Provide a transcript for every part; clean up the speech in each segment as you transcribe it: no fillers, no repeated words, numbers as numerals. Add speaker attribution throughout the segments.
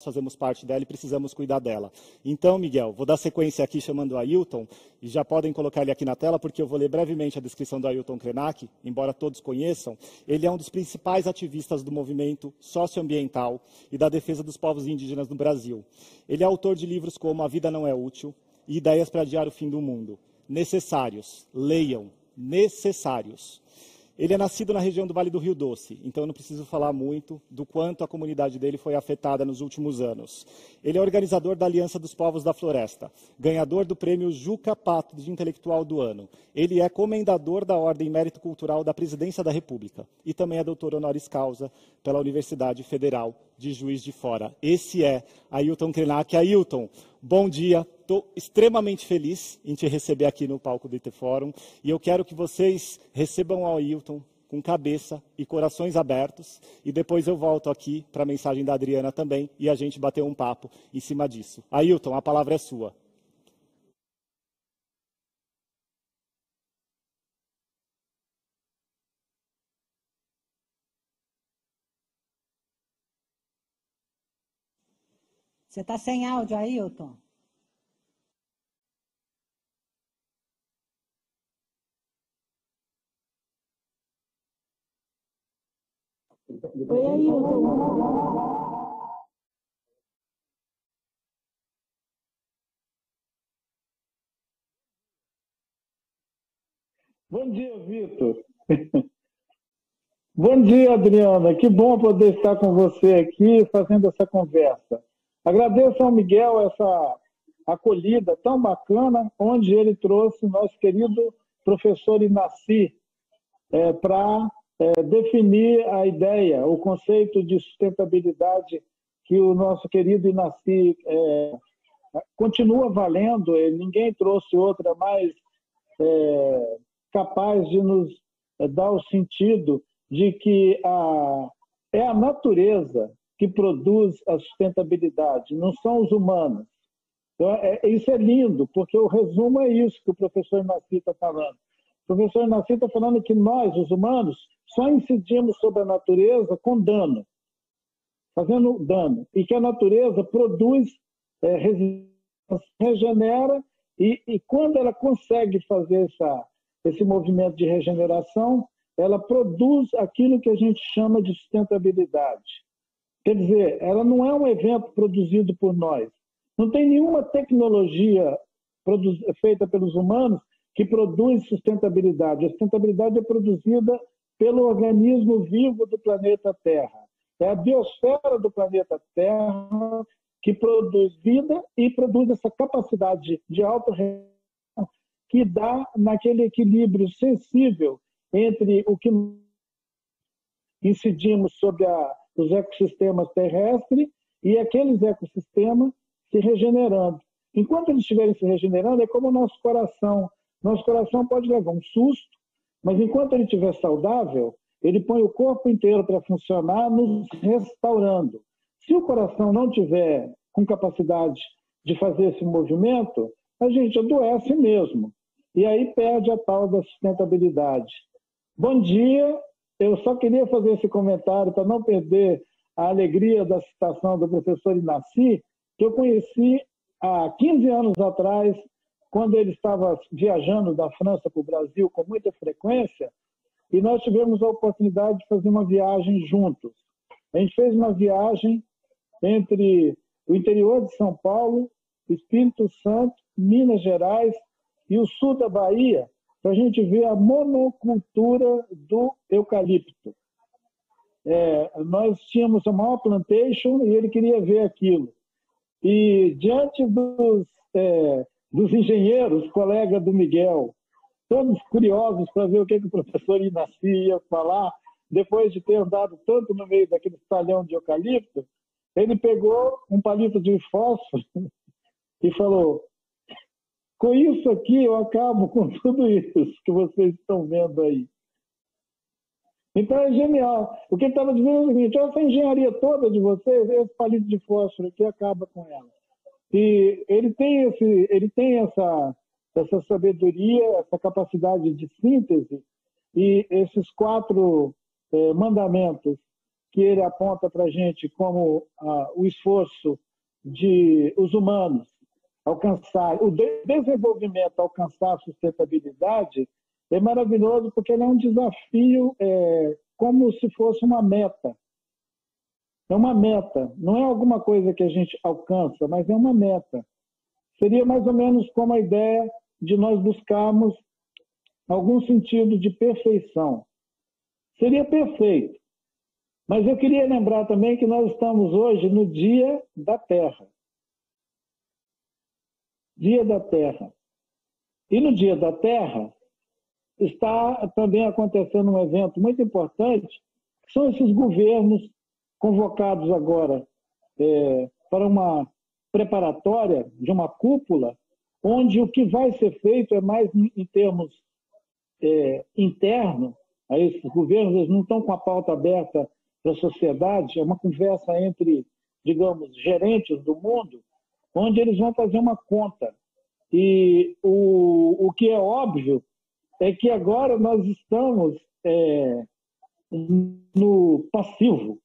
Speaker 1: fazemos parte dela e precisamos cuidar dela. Então, Miguel, vou dar sequência aqui chamando o Ailton, e já podem colocar ele aqui na tela, porque eu vou ler brevemente a descrição do Ailton Krenak, embora todos conheçam. Ele é um dos principais ativistas do movimento socioambiental e da defesa dos povos indígenas no Brasil. Ele é autor de livros como A Vida Não é Útil e Ideias para Adiar o Fim do Mundo. Necessários, leiam, necessários. Ele é nascido na região do Vale do Rio Doce, então eu não preciso falar muito do quanto a comunidade dele foi afetada nos últimos anos. Ele é organizador da Aliança dos Povos da Floresta, ganhador do prêmio Juca Pato de Intelectual do Ano. Ele é comendador da Ordem Mérito Cultural da Presidência da República e também é doutor honoris causa pela Universidade Federal de Juiz de Fora. Esse é Ailton Krenak. Ailton, bom dia. Estou extremamente feliz em te receber aqui no palco do IT Fórum e eu quero que vocês recebam o Ailton com cabeça e corações abertos e depois eu volto aqui para a mensagem da Adriana também e a gente bater um papo em cima disso. Ailton, a palavra é sua.
Speaker 2: Você está sem áudio, Ailton? Oi, Ailton.
Speaker 3: Bom dia, Vitor. Bom dia, Adriana. Que bom poder estar com você aqui fazendo essa conversa. Agradeço ao Miguel essa acolhida tão bacana, onde ele trouxe o nosso querido professor Inaci para definir a ideia, o conceito de sustentabilidade que o nosso querido Inaci continua valendo. Ninguém trouxe outra mais capaz de nos dar o sentido de que é a natureza que produz a sustentabilidade, não são os humanos. Então, isso é lindo, porque o resumo é isso que o professor Inaci está falando. O professor Inaci está falando que nós, os humanos, só incidimos sobre a natureza com dano, fazendo dano, e que a natureza produz regenera, e quando ela consegue fazer esse movimento de regeneração, ela produz aquilo que a gente chama de sustentabilidade. Quer dizer, ela não é um evento produzido por nós. Não tem nenhuma tecnologia feita pelos humanos que produz sustentabilidade. A sustentabilidade é produzida pelo organismo vivo do planeta Terra. É a biosfera do planeta Terra que produz vida e produz essa capacidade de autorregulação que dá naquele equilíbrio sensível entre o que incidimos sobre os ecossistemas terrestres e aqueles ecossistemas se regenerando. Enquanto eles estiverem se regenerando, é como o nosso coração. Nosso coração pode levar um susto, mas enquanto ele estiver saudável, ele põe o corpo inteiro para funcionar, nos restaurando. Se o coração não tiver com capacidade de fazer esse movimento, a gente adoece mesmo. E aí perde a tal da sustentabilidade. Bom dia, eu só queria fazer esse comentário para não perder a alegria da citação do professor Inaci, que eu conheci há 15 anos atrás, quando ele estava viajando da França para o Brasil com muita frequência, e nós tivemos a oportunidade de fazer uma viagem juntos. A gente fez uma viagem entre o interior de São Paulo, Espírito Santo, Minas Gerais e o sul da Bahia, para a gente ver a monocultura do eucalipto. Nós tínhamos a maior plantation e ele queria ver aquilo. E diante dos engenheiros, colega do Miguel, todos curiosos para ver o que o professor Inaci ia falar, depois de ter andado tanto no meio daquele talhão de eucalipto, ele pegou um palito de fósforo e falou: com isso aqui eu acabo com tudo isso que vocês estão vendo aí. Então é genial. O que ele estava dizendo é o seguinte: essa engenharia toda de vocês, esse palito de fósforo aqui acaba com ela. E ele tem essa sabedoria, essa capacidade de síntese, e esses 4 mandamentos que ele aponta para a gente como o esforço de os humanos alcançar, o desenvolvimento alcançar a sustentabilidade, é maravilhoso porque ele é um desafio como se fosse uma meta. É uma meta, não é alguma coisa que a gente alcança, mas é uma meta. Seria mais ou menos como a ideia de nós buscarmos algum sentido de perfeição. Seria perfeito. Mas eu queria lembrar também que nós estamos hoje no Dia da Terra. Dia da Terra. E no Dia da Terra está também acontecendo um evento muito importante, que são esses governos convocados agora para uma preparatória de uma cúpula, onde o que vai ser feito é mais em termos internos. A esses governos, eles não estão com a pauta aberta para a sociedade, é uma conversa entre, digamos, gerentes do mundo, onde eles vão fazer uma conta. E o que é óbvio é que agora nós estamos no passivo.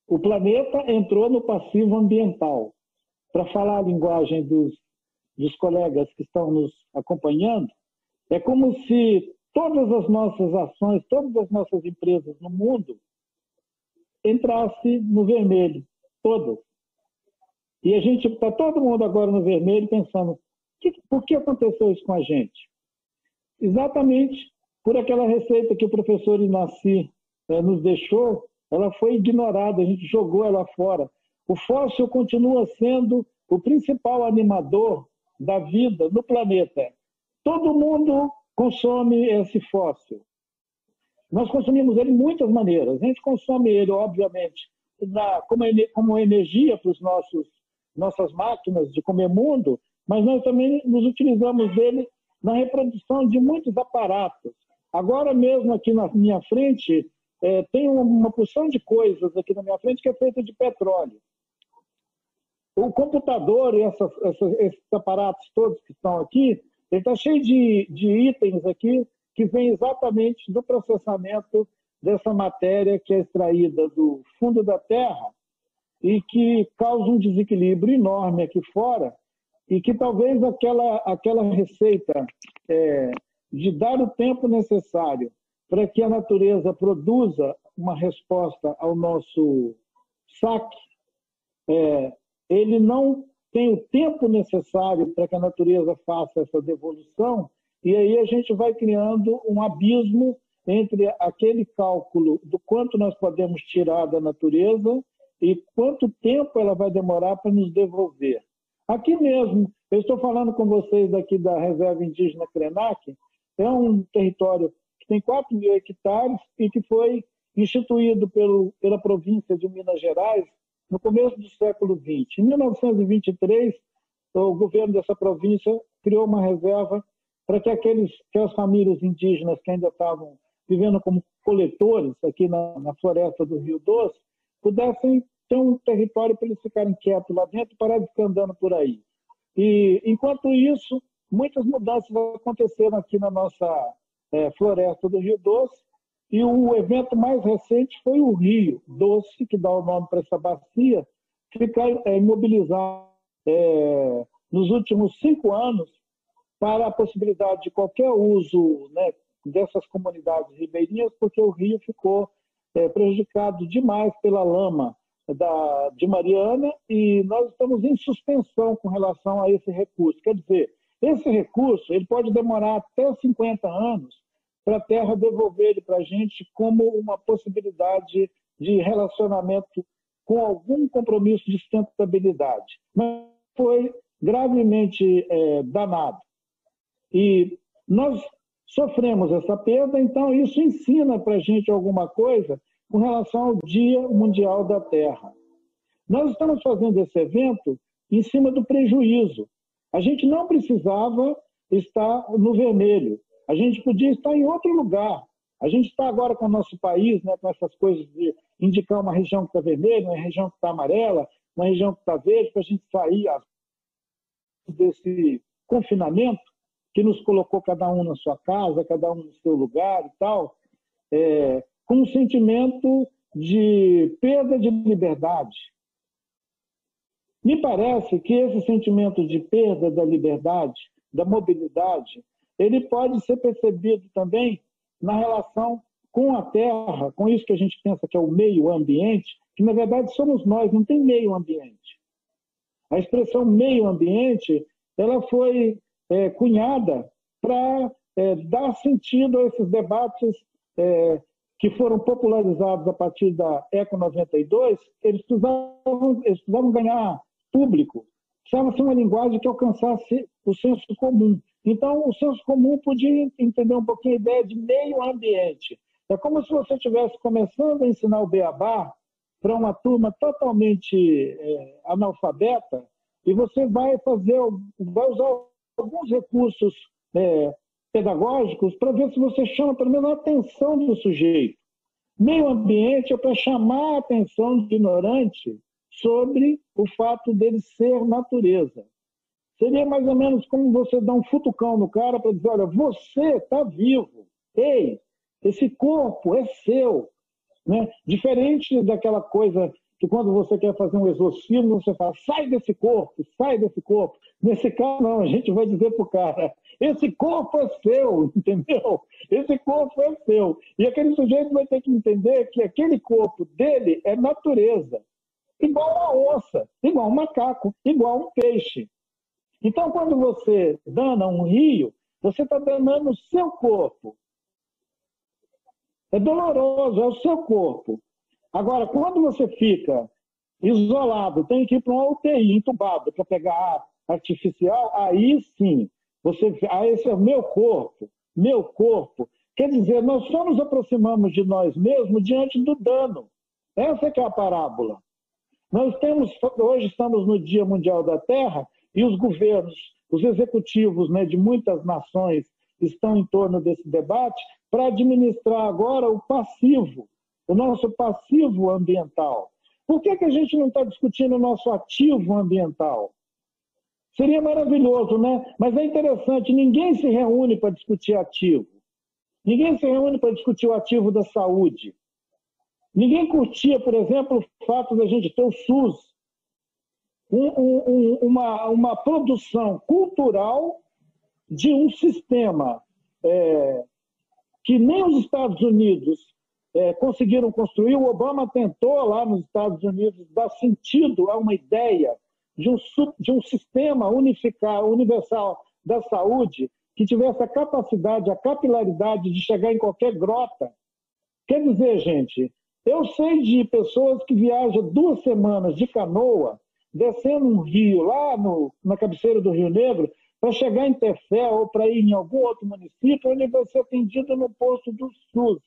Speaker 3: O planeta entrou no passivo ambiental. Para falar a linguagem dos colegas que estão nos acompanhando, é como se todas as nossas ações, todas as nossas empresas no mundo entrasse no vermelho, todas. E a gente está todo mundo agora no vermelho pensando, por que aconteceu isso com a gente? Exatamente por aquela receita que o professor Inaci nos deixou, ela foi ignorada, a gente jogou ela fora. O fóssil continua sendo o principal animador da vida no planeta. Todo mundo consome esse fóssil. Nós consumimos ele de muitas maneiras. A gente consome ele, obviamente, como energia para as nossas máquinas de comer mundo, mas nós também nos utilizamos dele na reprodução de muitos aparatos. Agora mesmo aqui na minha frente, tem uma porção de coisas aqui na minha frente que é feita de petróleo. O computador e esses aparatos todos que estão aqui, ele está cheio de itens aqui que vêm exatamente do processamento dessa matéria que é extraída do fundo da Terra e que causa um desequilíbrio enorme aqui fora e que talvez aquela receita de dar o tempo necessário para que a natureza produza uma resposta ao nosso saque, ele não tem o tempo necessário para que a natureza faça essa devolução, e aí a gente vai criando um abismo entre aquele cálculo do quanto nós podemos tirar da natureza e quanto tempo ela vai demorar para nos devolver. Aqui mesmo, eu estou falando com vocês daqui da Reserva Indígena Krenak, é um território que tem 4.000 hectares e que foi instituído pela província de Minas Gerais no começo do século XX. Em 1923, o governo dessa província criou uma reserva para que aquelas famílias indígenas que ainda estavam vivendo como coletores aqui na floresta do Rio Doce pudessem ter um território para eles ficarem quietos lá dentro e parar de ficar andando por aí. E, enquanto isso, muitas mudanças aconteceram aqui na nossa floresta do Rio Doce, e o evento mais recente foi o Rio Doce, que dá o nome para essa bacia, ficar imobilizado nos últimos 5 anos para a possibilidade de qualquer uso, né, dessas comunidades ribeirinhas, porque o rio ficou prejudicado demais pela lama de Mariana e nós estamos em suspensão com relação a esse recurso. Quer dizer, esse recurso ele pode demorar até 50 anos para a terra devolver ele para a gente como uma possibilidade de relacionamento com algum compromisso de sustentabilidade. Mas foi gravemente danado. E nós sofremos essa perda, então isso ensina para a gente alguma coisa com relação ao Dia Mundial da Terra. Nós estamos fazendo esse evento em cima do prejuízo. A gente não precisava estar no vermelho. A gente podia estar em outro lugar. A gente está agora com o nosso país, né, com essas coisas de indicar uma região que está vermelha, uma região que está amarela, uma região que está verde, para a gente sair desse confinamento que nos colocou cada um na sua casa, cada um no seu lugar e tal, com um sentimento de perda de liberdade. Me parece que esse sentimento de perda da liberdade, da mobilidade, ele pode ser percebido também na relação com a Terra, com isso que a gente pensa que é o meio ambiente, que na verdade somos nós, não tem meio ambiente. A expressão meio ambiente, ela foi cunhada para dar sentido a esses debates que foram popularizados a partir da Eco 92. Eles precisavam ganhar público, precisava ser uma linguagem que alcançasse o senso comum. Então, o senso comum podia entender um pouquinho a ideia de meio ambiente. É como se você estivesse começando a ensinar o beabá para uma turma totalmente analfabeta, e você vai usar alguns recursos pedagógicos para ver se você chama pelo menos a atenção do sujeito. Meio ambiente é para chamar a atenção do ignorante sobre o fato dele ser natureza. Seria mais ou menos como você dar um futucão no cara para dizer, olha, você está vivo. Ei, esse corpo é seu. Né? Diferente daquela coisa que quando você quer fazer um exorcismo, você fala, sai desse corpo, sai desse corpo. Nesse caso, não, a gente vai dizer para o cara, esse corpo é seu, entendeu? Esse corpo é seu. E aquele sujeito vai ter que entender que aquele corpo dele é natureza. Igual uma onça, igual um macaco, igual um peixe. Então, quando você dana um rio, você está danando o seu corpo. É doloroso, é o seu corpo. Agora, quando você fica isolado, tem que ir para uma UTI, entubado, para pegar ar artificial, aí sim, esse é o meu corpo, meu corpo. Quer dizer, nós só nos aproximamos de nós mesmos diante do dano. Essa que é a parábola. Hoje estamos no Dia Mundial da Terra e os governos, os executivos, né, de muitas nações estão em torno desse debate para administrar agora o passivo, o nosso passivo ambiental. Por que a gente não está discutindo o nosso ativo ambiental? Seria maravilhoso, né? Mas é interessante, ninguém se reúne para discutir ativo. Ninguém se reúne para discutir o ativo da saúde. Ninguém curtia, por exemplo, o fato da gente ter o SUS, uma produção cultural de um sistema que nem os Estados Unidos conseguiram construir. O Obama tentou lá nos Estados Unidos dar sentido a uma ideia de um sistema universal da saúde que tivesse a capacidade, a capilaridade de chegar em qualquer grota. Quer dizer, gente, eu sei de pessoas que viajam 2 semanas de canoa, descendo um rio lá na cabeceira do Rio Negro, para chegar em Tefé ou para ir em algum outro município, onde vai ser atendido no posto do SUS.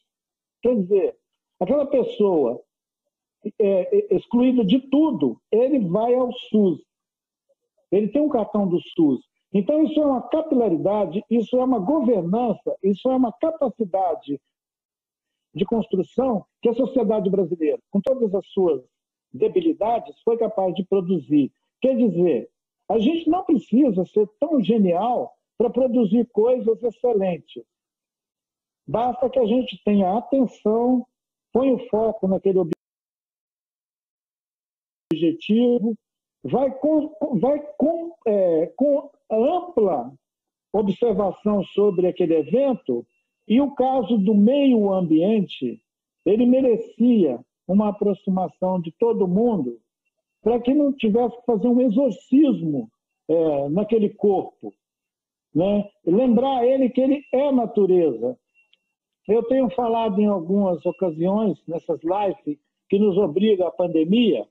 Speaker 3: Quer dizer, aquela pessoa excluída de tudo, ele vai ao SUS. Ele tem um cartão do SUS. Então, isso é uma capilaridade, isso é uma governança, isso é uma capacidade de construção que a sociedade brasileira, com todas as suas debilidades, foi capaz de produzir. Quer dizer, a gente não precisa ser tão genial para produzir coisas excelentes. Basta que a gente tenha atenção, põe o foco naquele objetivo, vai com ampla observação sobre aquele evento. E o caso do meio ambiente, ele merecia uma aproximação de todo mundo para que não tivesse que fazer um exorcismo naquele corpo. Né? Lembrar ele que ele é natureza. Eu tenho falado em algumas ocasiões, nessas lives, que nos obriga a pandemia,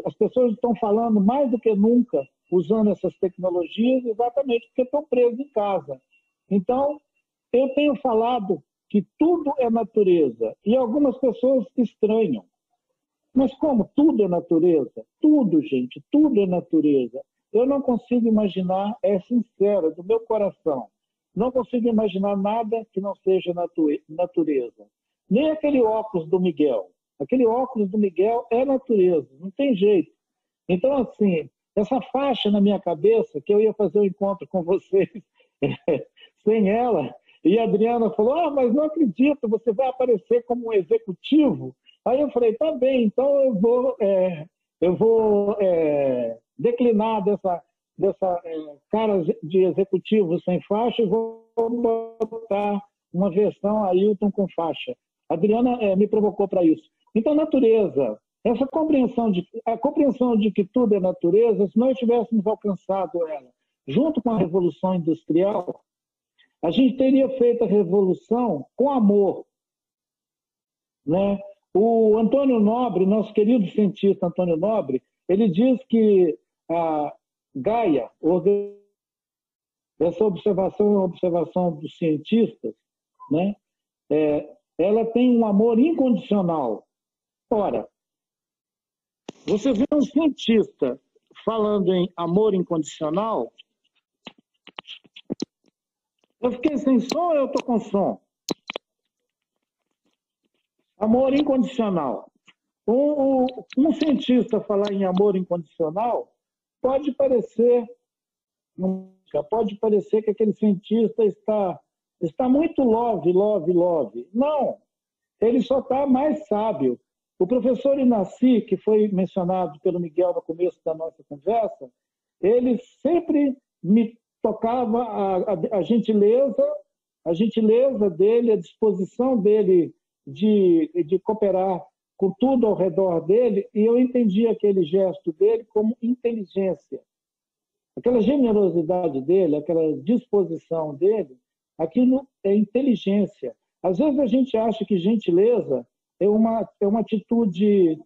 Speaker 3: as pessoas estão falando mais do que nunca, usando essas tecnologias, exatamente porque estão presas em casa. Então, eu tenho falado que tudo é natureza, e algumas pessoas estranham. Mas como tudo é natureza? Tudo, gente, tudo é natureza. Eu não consigo imaginar, é sincero, do meu coração, não consigo imaginar nada que não seja natureza. Nem aquele óculos do Miguel. Aquele óculos do Miguel é natureza, não tem jeito. Então, assim, essa faixa na minha cabeça, que eu ia fazer um encontro com vocês sem ela, e a Adriana falou, mas não acredito, você vai aparecer como um executivo Aí eu falei, tá bem, então eu vou declinar dessa cara de executivo sem faixa e vou botar uma versão Ailton com faixa. A Adriana me provocou para isso. Então, natureza, essa a compreensão de que tudo é natureza, se nós tivéssemos alcançado ela junto com a Revolução Industrial, a gente teria feito a revolução com amor, né? O Antônio Nobre, nosso querido cientista Antônio Nobre, ele diz que a Gaia, essa observação é uma observação dos cientistas, né? Ela tem um amor incondicional. Ora, você vê um cientista falando em amor incondicional, eu fiquei sem som ou eu estou com som? Amor incondicional. Um cientista falar em amor incondicional pode parecer que aquele cientista está muito love. Não, ele só está mais sábio. O professor Inácio, que foi mencionado pelo Miguel no começo da nossa conversa, ele sempre me tocava a gentileza dele, a disposição dele de cooperar com tudo ao redor dele, e eu entendi aquele gesto dele como inteligência. Aquela generosidade dele, aquela disposição dele, aquilo é inteligência. Às vezes a gente acha que gentileza é uma atitude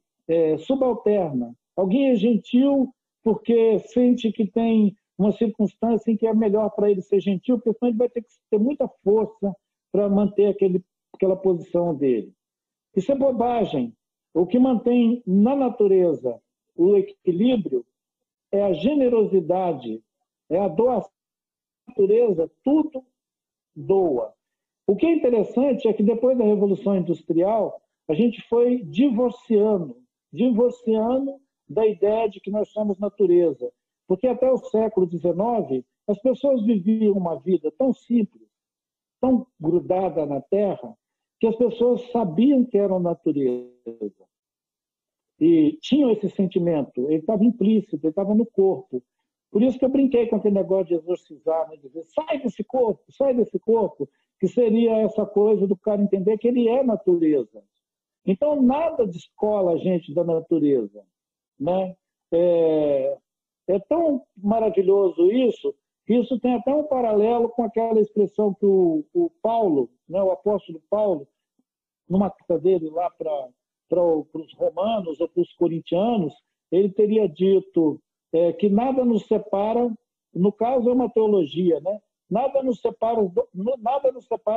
Speaker 3: subalterna. Alguém é gentil porque sente que tem uma circunstância em que é melhor para ele ser gentil, porque senão ele vai ter que ter muita força para manter aquela posição dele. Isso é bobagem. O que mantém na natureza o equilíbrio é a generosidade, é a doação. A natureza tudo doa. O que é interessante é que depois da Revolução Industrial, a gente foi divorciando da ideia de que nós somos natureza. Porque até o século XIX, as pessoas viviam uma vida tão simples, tão grudada na terra, que as pessoas sabiam que eram natureza. E tinham esse sentimento, ele estava implícito, ele estava no corpo. Por isso que eu brinquei com aquele negócio de exorcizar, né? Dizer, sai desse corpo, que seria essa coisa do cara entender que ele é natureza. Então, nada descola a gente da natureza, né? É tão maravilhoso isso, que isso tem até um paralelo com aquela expressão que o Paulo, né, o apóstolo Paulo, numa carta dele lá para os romanos ou para os corintianos, ele teria dito que nada nos separa, no caso é uma teologia, né? Nada nos separa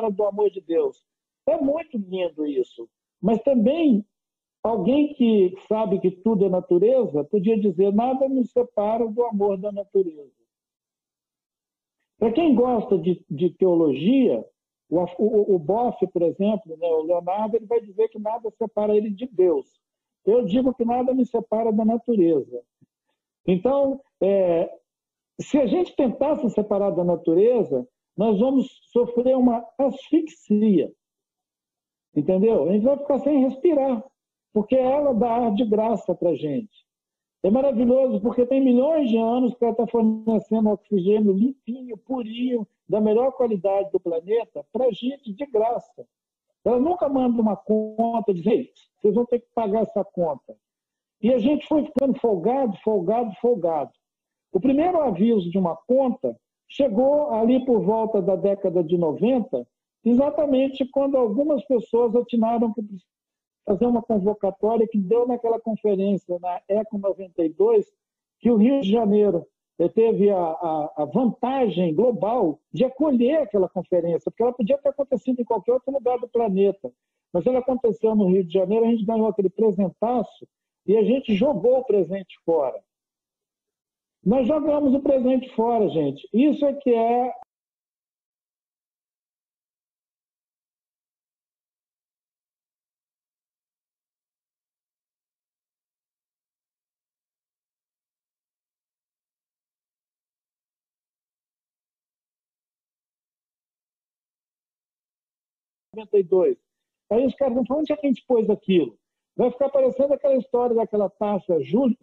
Speaker 3: do amor de Deus. É muito lindo isso. Mas também alguém que sabe que tudo é natureza podia dizer nada nos separa do amor da natureza. Para quem gosta de teologia, o Boff, por exemplo, né, o Leonardo, ele vai dizer que nada separa ele de Deus. Eu digo que nada me separa da natureza. Então, se a gente tentar se separar da natureza, nós vamos sofrer uma asfixia. Entendeu? A gente vai ficar sem respirar, porque ela dá ar de graça para a gente. É maravilhoso, porque tem milhões de anos que ela está fornecendo oxigênio limpinho, purinho, da melhor qualidade do planeta, para a gente de graça. Ela nunca manda uma conta, diz, ei, vocês vão ter que pagar essa conta. E a gente foi ficando folgado. O primeiro aviso de uma conta chegou ali por volta da década de 90, exatamente quando algumas pessoas atinaram que fazer uma convocatória que deu naquela conferência, na ECO 92, que o Rio de Janeiro teve a vantagem global de acolher aquela conferência, porque ela podia ter acontecido em qualquer outro lugar do planeta, mas ela aconteceu no Rio de Janeiro, a gente ganhou aquele presentaço e a gente jogou o presente fora. Nós jogamos o presente fora, gente. Isso é que é Aí os caras vão falar, onde é que a gente pôs aquilo? Vai ficar parecendo aquela história daquela taça Julius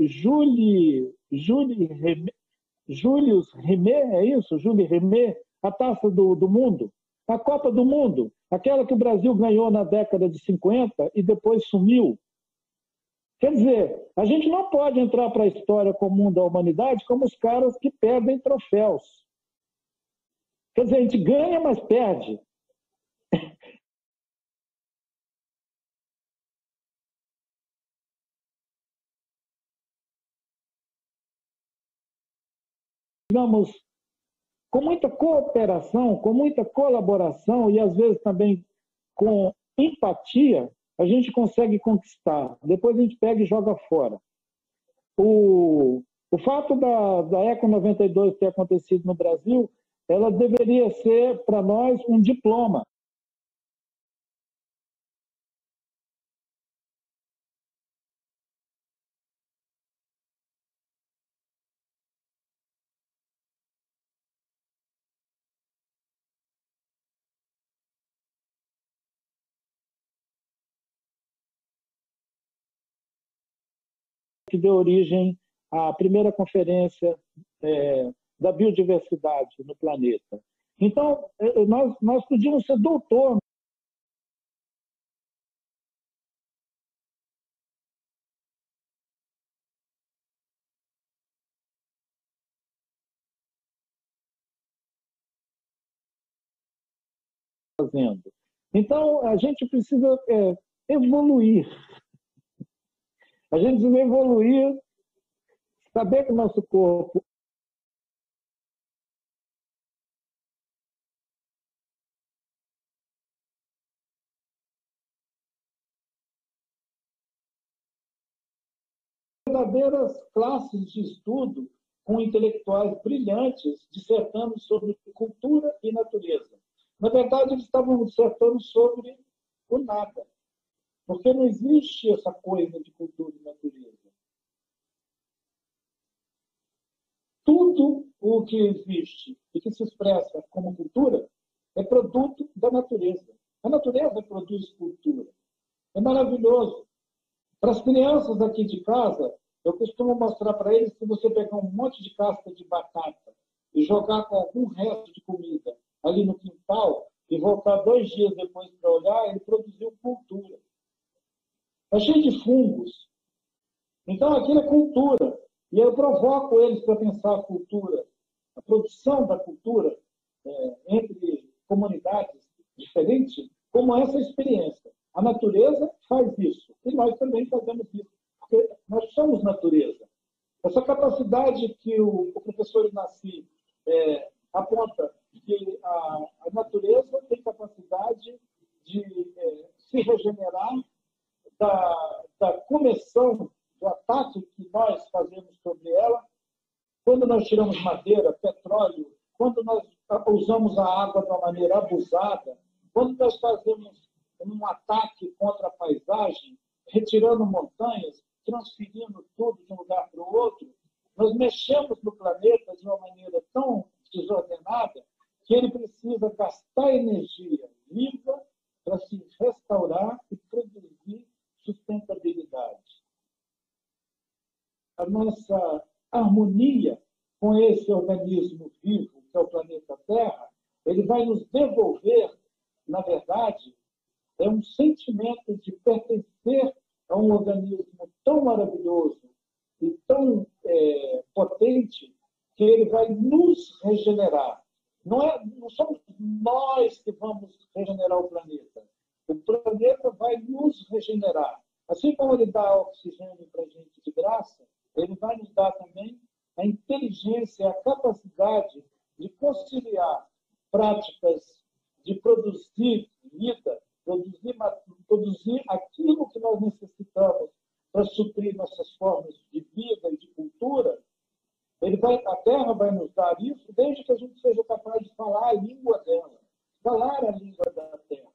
Speaker 3: Rimet, é isso? Jules Rimet, a taça do mundo, a Copa do Mundo, aquela que o Brasil ganhou na década de 50 e depois sumiu. Quer dizer, a gente não pode entrar para a história comum da humanidade como os caras que perdem troféus. Quer dizer, a gente ganha, mas perde. Digamos, com muita cooperação, com muita colaboração e às vezes também com empatia, a gente consegue conquistar. Depois a gente pega e joga fora. O fato da Eco 92 ter acontecido no Brasil, ela deveria ser, para nós, um diploma. Que deu origem à primeira conferência da biodiversidade no planeta. Então, nós podíamos ser doutor. Fazendo. Então, a gente precisa evoluir. A gente precisa evoluir, saber que o nosso corpo verdadeiras classes de estudo com intelectuais brilhantes dissertando sobre cultura e natureza. Na verdade, eles estavam dissertando sobre o nada, porque não existe essa coisa de cultura e natureza. Tudo o que existe e que se expressa como cultura é produto da natureza. A natureza produz cultura. É maravilhoso. Para as crianças aqui de casa, eu costumo mostrar para eles que você pegar um monte de casca de batata e jogar com algum resto de comida ali no quintal e voltar 2 dias depois para olhar, ele produziu cultura. Está cheio de fungos. Então, aquilo é cultura. E eu provoco eles para pensar a cultura, a produção da cultura entre comunidades diferentes, como essa experiência. A natureza faz isso. E nós também fazemos isso. Porque nós somos natureza. Essa capacidade que o professor Inácio aponta, que a natureza tem capacidade de se regenerar da começão do ataque que nós fazemos sobre ela, quando nós tiramos madeira, petróleo, quando nós usamos a água de uma maneira abusada, quando nós fazemos um ataque contra a paisagem, retirando montanhas, transferindo tudo de um lugar para o outro, nós mexemos no planeta de uma maneira tão desordenada que ele precisa gastar energia viva para se restaurar e produzir sustentabilidade. A nossa harmonia com esse organismo vivo, que é o planeta Terra, ele vai nos devolver, na verdade, um sentimento de pertencer a um organismo tão maravilhoso e tão potente que ele vai nos regenerar. Não somos nós que vamos regenerar o planeta. O planeta vai nos regenerar. Assim como ele dá oxigênio para a gente de graça, ele vai nos dar também a inteligência, a capacidade de conciliar práticas de produzir vida, produzir aquilo que nós necessitamos para suprir nossas formas de vida e de cultura. A Terra vai nos dar isso desde que a gente seja capaz de falar a língua dela, falar a língua da Terra.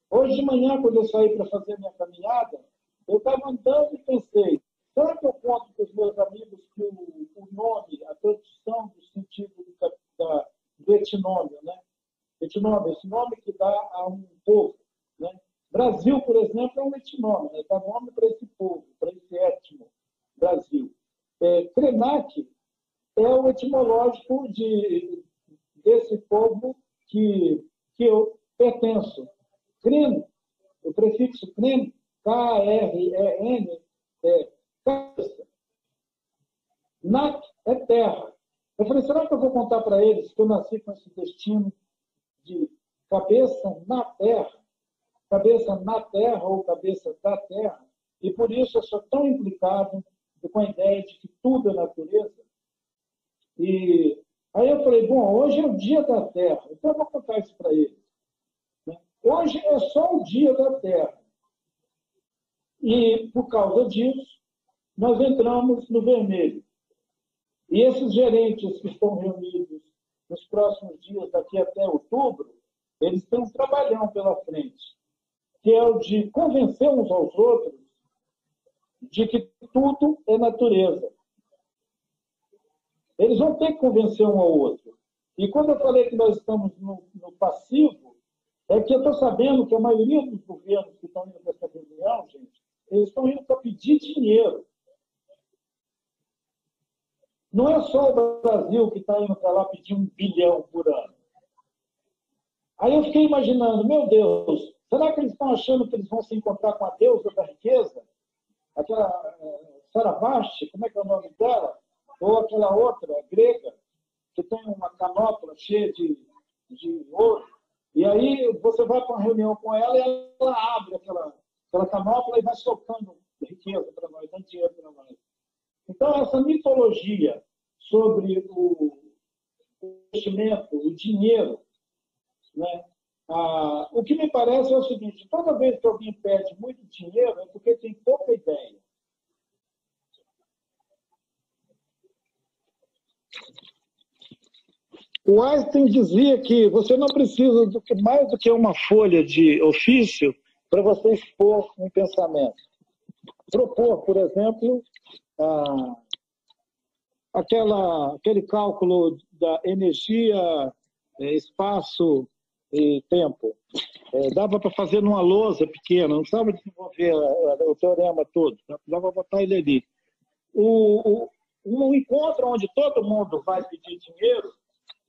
Speaker 3: Hoje de manhã, quando eu saí para fazer minha caminhada, eu estava andando e pensei, será que eu conto para os meus amigos que o nome, a tradução do sentido do etnômio, né? Etnômio, esse nome que dá a um povo, né? Brasil, por exemplo, é um etnônimo, dá nome para esse povo, para esse étimo Brasil. Krenak é o etimológico desse povo que eu pertenço. Kren, o prefixo Kren, K-R-E-N, é cabeça. Nak é terra. Eu falei, será que eu vou contar para eles que eu nasci com esse destino de cabeça na terra ou cabeça da terra, e por isso eu sou tão implicado com a ideia de que tudo é natureza? E aí eu falei, bom, hoje é o dia da terra, então eu vou contar isso para eles. Hoje é só o dia da terra. E, por causa disso, nós entramos no vermelho. E esses gerentes que estão reunidos nos próximos dias, daqui até outubro, eles têm um trabalhão pela frente, que é o de convencer uns aos outros de que tudo é natureza. Eles vão ter que convencer um ao outro. E quando eu falei que nós estamos no passivo, é que eu estou sabendo que a maioria dos governos que estão indo para essa reunião, gente, eles estão indo para pedir dinheiro. Não é só o Brasil que está indo para lá pedir 1 bilhão por ano. Aí eu fiquei imaginando, meu Deus, será que eles estão achando que eles vão se encontrar com a deusa da riqueza? Aquela Sarabasti, como é que é o nome dela? Ou aquela outra, grega, que tem uma canópula cheia de ouro. E aí você vai para uma reunião com ela e ela abre aquela canópula e vai socando riqueza para nós, dando dinheiro para nós. Então, essa mitologia sobre o investimento, o dinheiro, né? O que me parece é o seguinte, toda vez que alguém pede muito dinheiro é porque tem pouca ideia. O Einstein dizia que você não precisa mais do que uma folha de ofício para você expor um pensamento. Propor, por exemplo, aquele cálculo da energia, espaço e tempo. Dava para fazer numa lousa pequena, não precisava desenvolver o teorema todo, dava para botar ele ali. Um encontro onde todo mundo vai pedir dinheiro,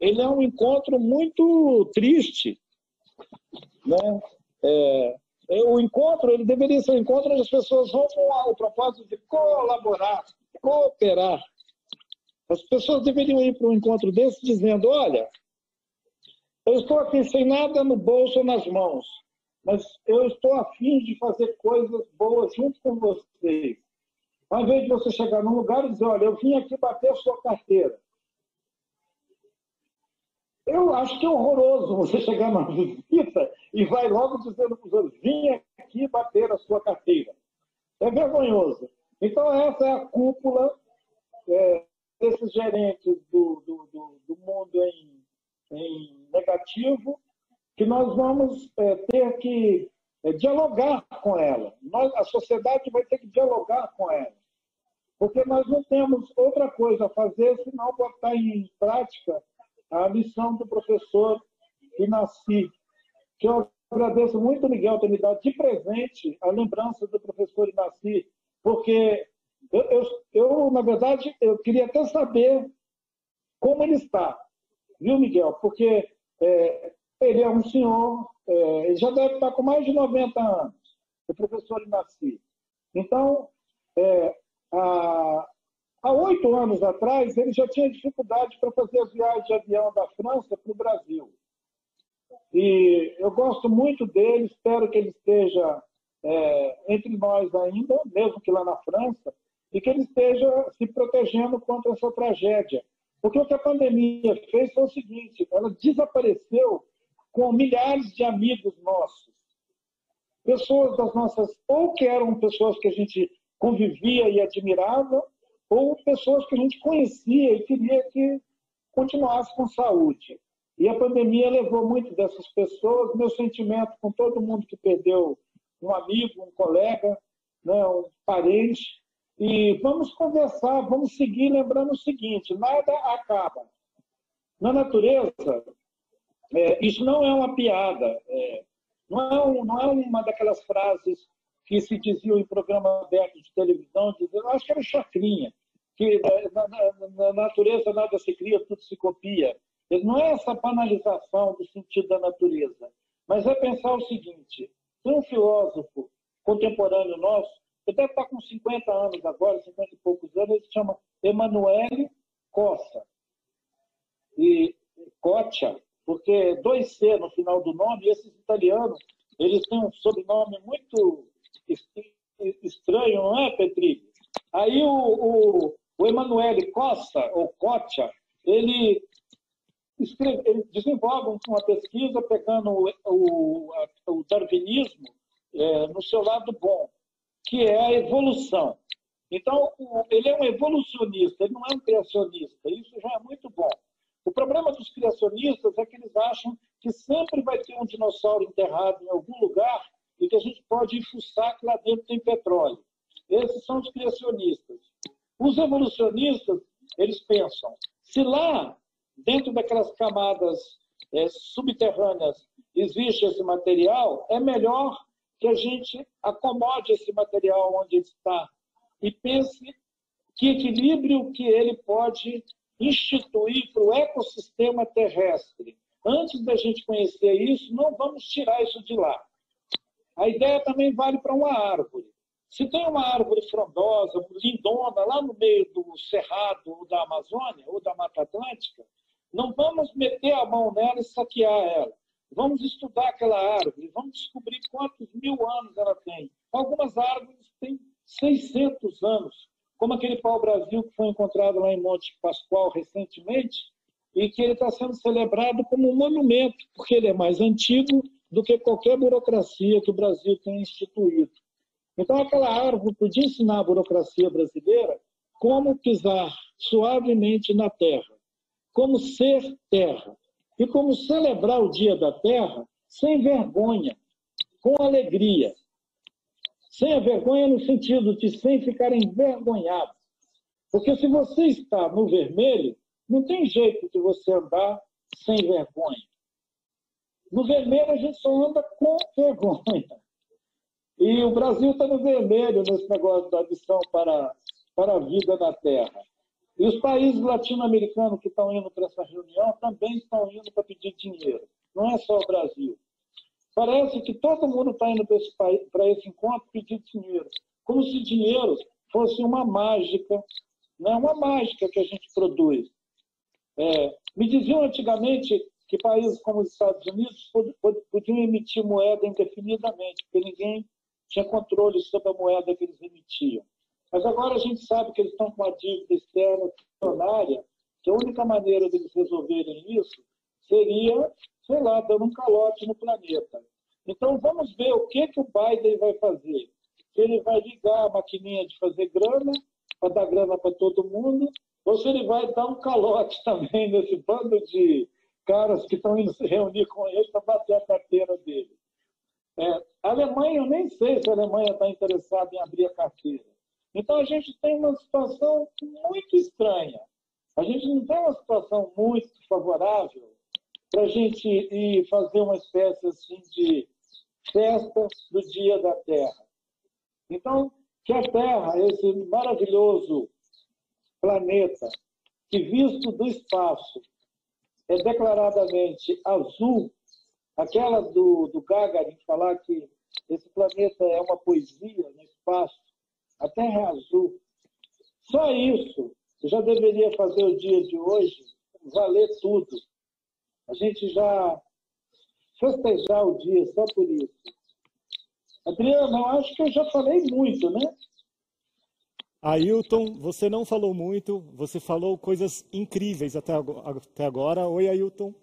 Speaker 3: ele é um encontro muito triste, né? O encontro, ele deveria ser um encontro onde as pessoas vão com o propósito de colaborar, cooperar. As pessoas deveriam ir para um encontro desse dizendo, olha, eu estou aqui sem nada no bolso ou nas mãos, mas eu estou a fim de fazer coisas boas junto com vocês. Ao invés de você chegar num lugar e dizer, olha, eu vim aqui bater a sua carteira. Eu acho que é horroroso você chegar numa visita e vai logo dizendo para os outros, vim aqui bater a sua carteira. É vergonhoso. Então, essa é a cúpula desses gerentes do mundo em negativo, que nós vamos ter que dialogar com ela. A sociedade vai ter que dialogar com ela. Porque nós não temos outra coisa a fazer senão botar em prática a lição do professor Inaci, que eu agradeço muito, Miguel, ter me dado de presente a lembrança do professor Inaci, porque eu, na verdade, eu queria até saber como ele está, viu, Miguel? Porque ele é um senhor, ele já deve estar com mais de 90 anos, o professor Inaci. Então, há 8 anos atrás, ele já tinha dificuldade para fazer as viagens de avião da França para o Brasil. E eu gosto muito dele, espero que ele esteja entre nós ainda, mesmo que lá na França, e que ele esteja se protegendo contra essa tragédia. Porque o que a pandemia fez foi o seguinte, ela desapareceu com milhares de amigos nossos. Pessoas das nossas, ou que eram pessoas que a gente convivia e admirava, ou pessoas que a gente conhecia e queria que continuasse com saúde. E a pandemia levou muito dessas pessoas, meu sentimento com todo mundo que perdeu um amigo, um colega, né, um parente. E vamos conversar, vamos seguir lembrando o seguinte, nada acaba. Na natureza, isso não é uma piada. Não é uma daquelas frases que se diziam em programa aberto de televisão, dizendo, acho que era chacrinha, que na natureza nada se cria, tudo se copia. Não é essa banalização do sentido da natureza, mas é pensar o seguinte, tem um filósofo contemporâneo nosso, ele deve estar com 50 anos agora, 50 e poucos anos, ele se chama Emanuele Cossa. E Coccia, porque 2C no final do nome, e esses italianos, eles têm um sobrenome muito estranho, não é, Petri? Aí o Emanuele Cossa, ou Coccia, ele desenvolve uma pesquisa pegando o darwinismo no seu lado bom, que é a evolução. Então, ele é um evolucionista, ele não é um criacionista. Isso já é muito bom. O problema dos criacionistas é que eles acham que sempre vai ter um dinossauro enterrado em algum lugar e que a gente pode ir fuçar que lá dentro tem petróleo. Esses são os criacionistas. Os evolucionistas, eles pensam, se lá, dentro daquelas camadas subterrâneas, existe esse material, é melhor que a gente acomode esse material onde ele está e pense que equilíbrio que ele pode instituir para o ecossistema terrestre. Antes da gente conhecer isso, não vamos tirar isso de lá. A ideia também vale para uma árvore. Se tem uma árvore frondosa, lindona, lá no meio do cerrado ou da Amazônia ou da Mata Atlântica, não vamos meter a mão nela e saquear ela. Vamos estudar aquela árvore, vamos descobrir quantos mil anos ela tem. Algumas árvores têm 600 anos, como aquele pau-brasil que foi encontrado lá em Monte Pascoal recentemente, e que ele está sendo celebrado como um monumento, porque ele é mais antigo do que qualquer burocracia que o Brasil tenha instituído. Então, aquela árvore podia ensinar a burocracia brasileira como pisar suavemente na terra, como ser terra, e como celebrar o Dia da Terra sem vergonha, com alegria. Sem a vergonha no sentido de sem ficar envergonhado. Porque se você está no vermelho, não tem jeito de você andar sem vergonha. No vermelho a gente só anda com vergonha. E o Brasil está no vermelho nesse negócio da missão para a vida na Terra. E os países latino-americanos que estão indo para essa reunião também estão indo para pedir dinheiro. Não é só o Brasil. Parece que todo mundo está indo para esse encontro pedir dinheiro. Como se dinheiro fosse uma mágica, não é uma mágica que a gente produz. Me diziam antigamente que países como os Estados Unidos podiam emitir moeda indefinidamente, porque ninguém tinha controle sobre a moeda que eles emitiam. Mas agora a gente sabe que eles estão com uma dívida externa trilionária, que a única maneira deles resolverem isso seria, sei lá, dando um calote no planeta. Então vamos ver o que o Biden vai fazer. Se ele vai ligar a maquininha de fazer grana, para dar grana para todo mundo, ou se ele vai dar um calote também nesse bando de caras que estão indo se reunir com ele para bater a carteira dele. A Alemanha, eu nem sei se a Alemanha está interessada em abrir a carteira. Então a gente tem uma situação muito estranha. A gente não tem uma situação muito favorável para a gente ir fazer uma espécie assim de festa do Dia da Terra. Então, que a Terra, esse maravilhoso planeta, que visto do espaço é declaradamente azul, aquela do Gagarin falar que esse planeta é uma poesia no espaço, a Terra é azul. Só isso já deveria fazer o dia de hoje valer tudo. A gente já festejar o dia só por isso. Adriana, eu acho que eu já falei muito, né?
Speaker 1: Ailton, você não falou muito, você falou coisas incríveis até agora. Oi, Ailton.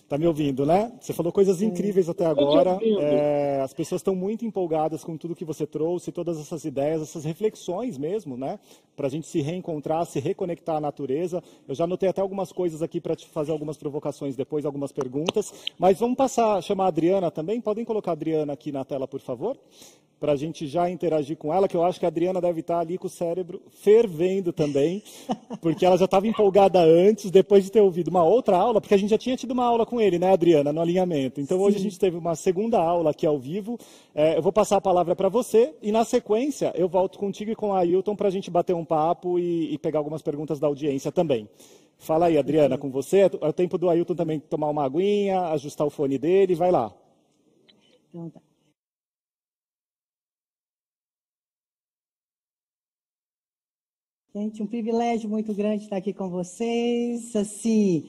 Speaker 1: Tá me ouvindo, né? Você falou coisas incríveis até agora. As pessoas estão muito empolgadas com tudo que você trouxe, todas essas ideias, essas reflexões mesmo, né? Para a gente se reencontrar, se reconectar à natureza. Eu já anotei até algumas coisas aqui para te fazer algumas provocações depois, algumas perguntas. Mas vamos chamar a Adriana também. Podem colocar a Adriana aqui na tela, por favor? Para a gente já interagir com ela, que eu acho que a Adriana deve estar ali com o cérebro fervendo também, porque ela já estava empolgada antes, depois de ter ouvido uma outra aula, porque a gente já tinha tido tido uma aula com ele, né, Adriana, no alinhamento. Então, hoje a gente teve uma segunda aula aqui ao vivo. Eu vou passar a palavra para você e, na sequência, eu volto contigo e com a Ailton para a gente bater um papo e pegar algumas perguntas da audiência também. Fala aí, Adriana, com você. É o tempo do Ailton também tomar uma aguinha, ajustar o fone dele. Vai lá.
Speaker 2: Então, tá. Gente, um privilégio muito grande estar aqui com vocês. Assim,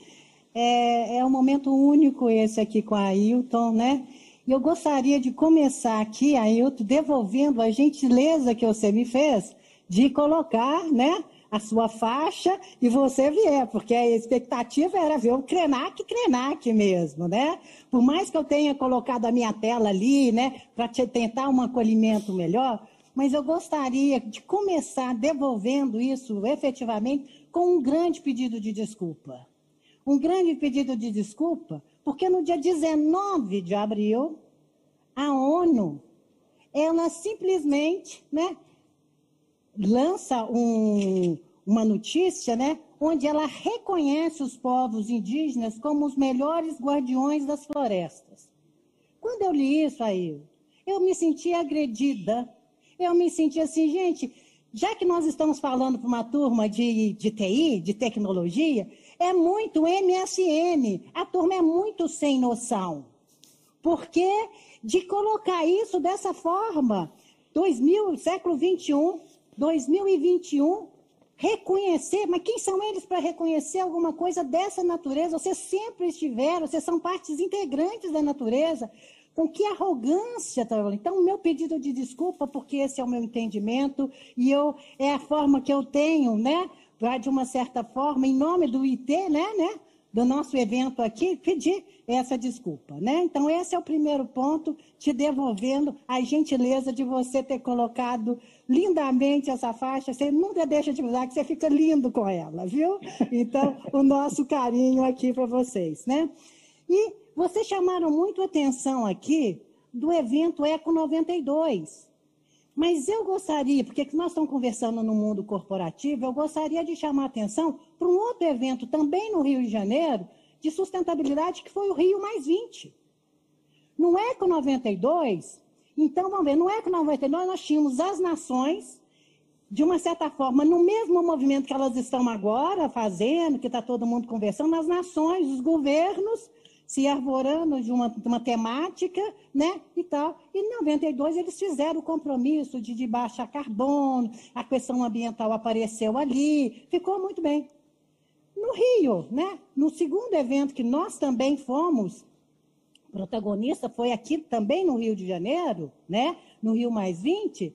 Speaker 2: é um momento único esse aqui com a Ailton, né? E eu gostaria de começar aqui, Ailton, devolvendo a gentileza que você me fez de colocar, né, a sua faixa e você vier, porque a expectativa era ver o Krenak mesmo, né? Por mais que eu tenha colocado a minha tela ali, né, para tentar um acolhimento melhor, mas eu gostaria de começar devolvendo isso efetivamente com um grande pedido de desculpa. Um grande pedido de desculpa, porque no dia 19 de abril, a ONU, ela simplesmente, né, lança uma notícia, né, onde ela reconhece os povos indígenas como os melhores guardiões das florestas. Quando eu li isso aí, eu me senti agredida. Eu me senti assim, gente, já que nós estamos falando para uma turma de TI, de tecnologia, é muito MSN. A turma é muito sem noção. Porque de colocar isso dessa forma, século XXI, 2021, reconhecer, mas quem são eles para reconhecer alguma coisa dessa natureza? Vocês sempre estiveram, vocês são partes integrantes da natureza. Com que arrogância, tá? Então, o meu pedido de desculpa, porque esse é o meu entendimento, e é a forma que eu tenho, né, para, de uma certa forma, em nome do IT, né, do nosso evento aqui, pedir essa desculpa, né? Então, esse é o primeiro ponto, te devolvendo a gentileza de você ter colocado lindamente essa faixa. Você nunca deixa de usar, que você fica lindo com ela, viu? Então, o nosso carinho aqui para vocês, né? E vocês chamaram muito atenção aqui do evento Eco 92. Mas eu gostaria, porque nós estamos conversando no mundo corporativo, eu gostaria de chamar a atenção para um outro evento também no Rio de Janeiro, de sustentabilidade, que foi o Rio Mais 20. No Eco 92, então, vamos ver, no Eco 92 nós tínhamos as nações, de uma certa forma, no mesmo movimento que elas estão agora fazendo, que está todo mundo conversando, as nações, os governos, se arvorando de uma temática, né, e tal. E em 92 eles fizeram o compromisso de baixar carbono, a questão ambiental apareceu ali, ficou muito bem. No Rio, né, no segundo evento que nós também fomos, protagonista foi aqui também no Rio de Janeiro, né, no Rio Mais 20,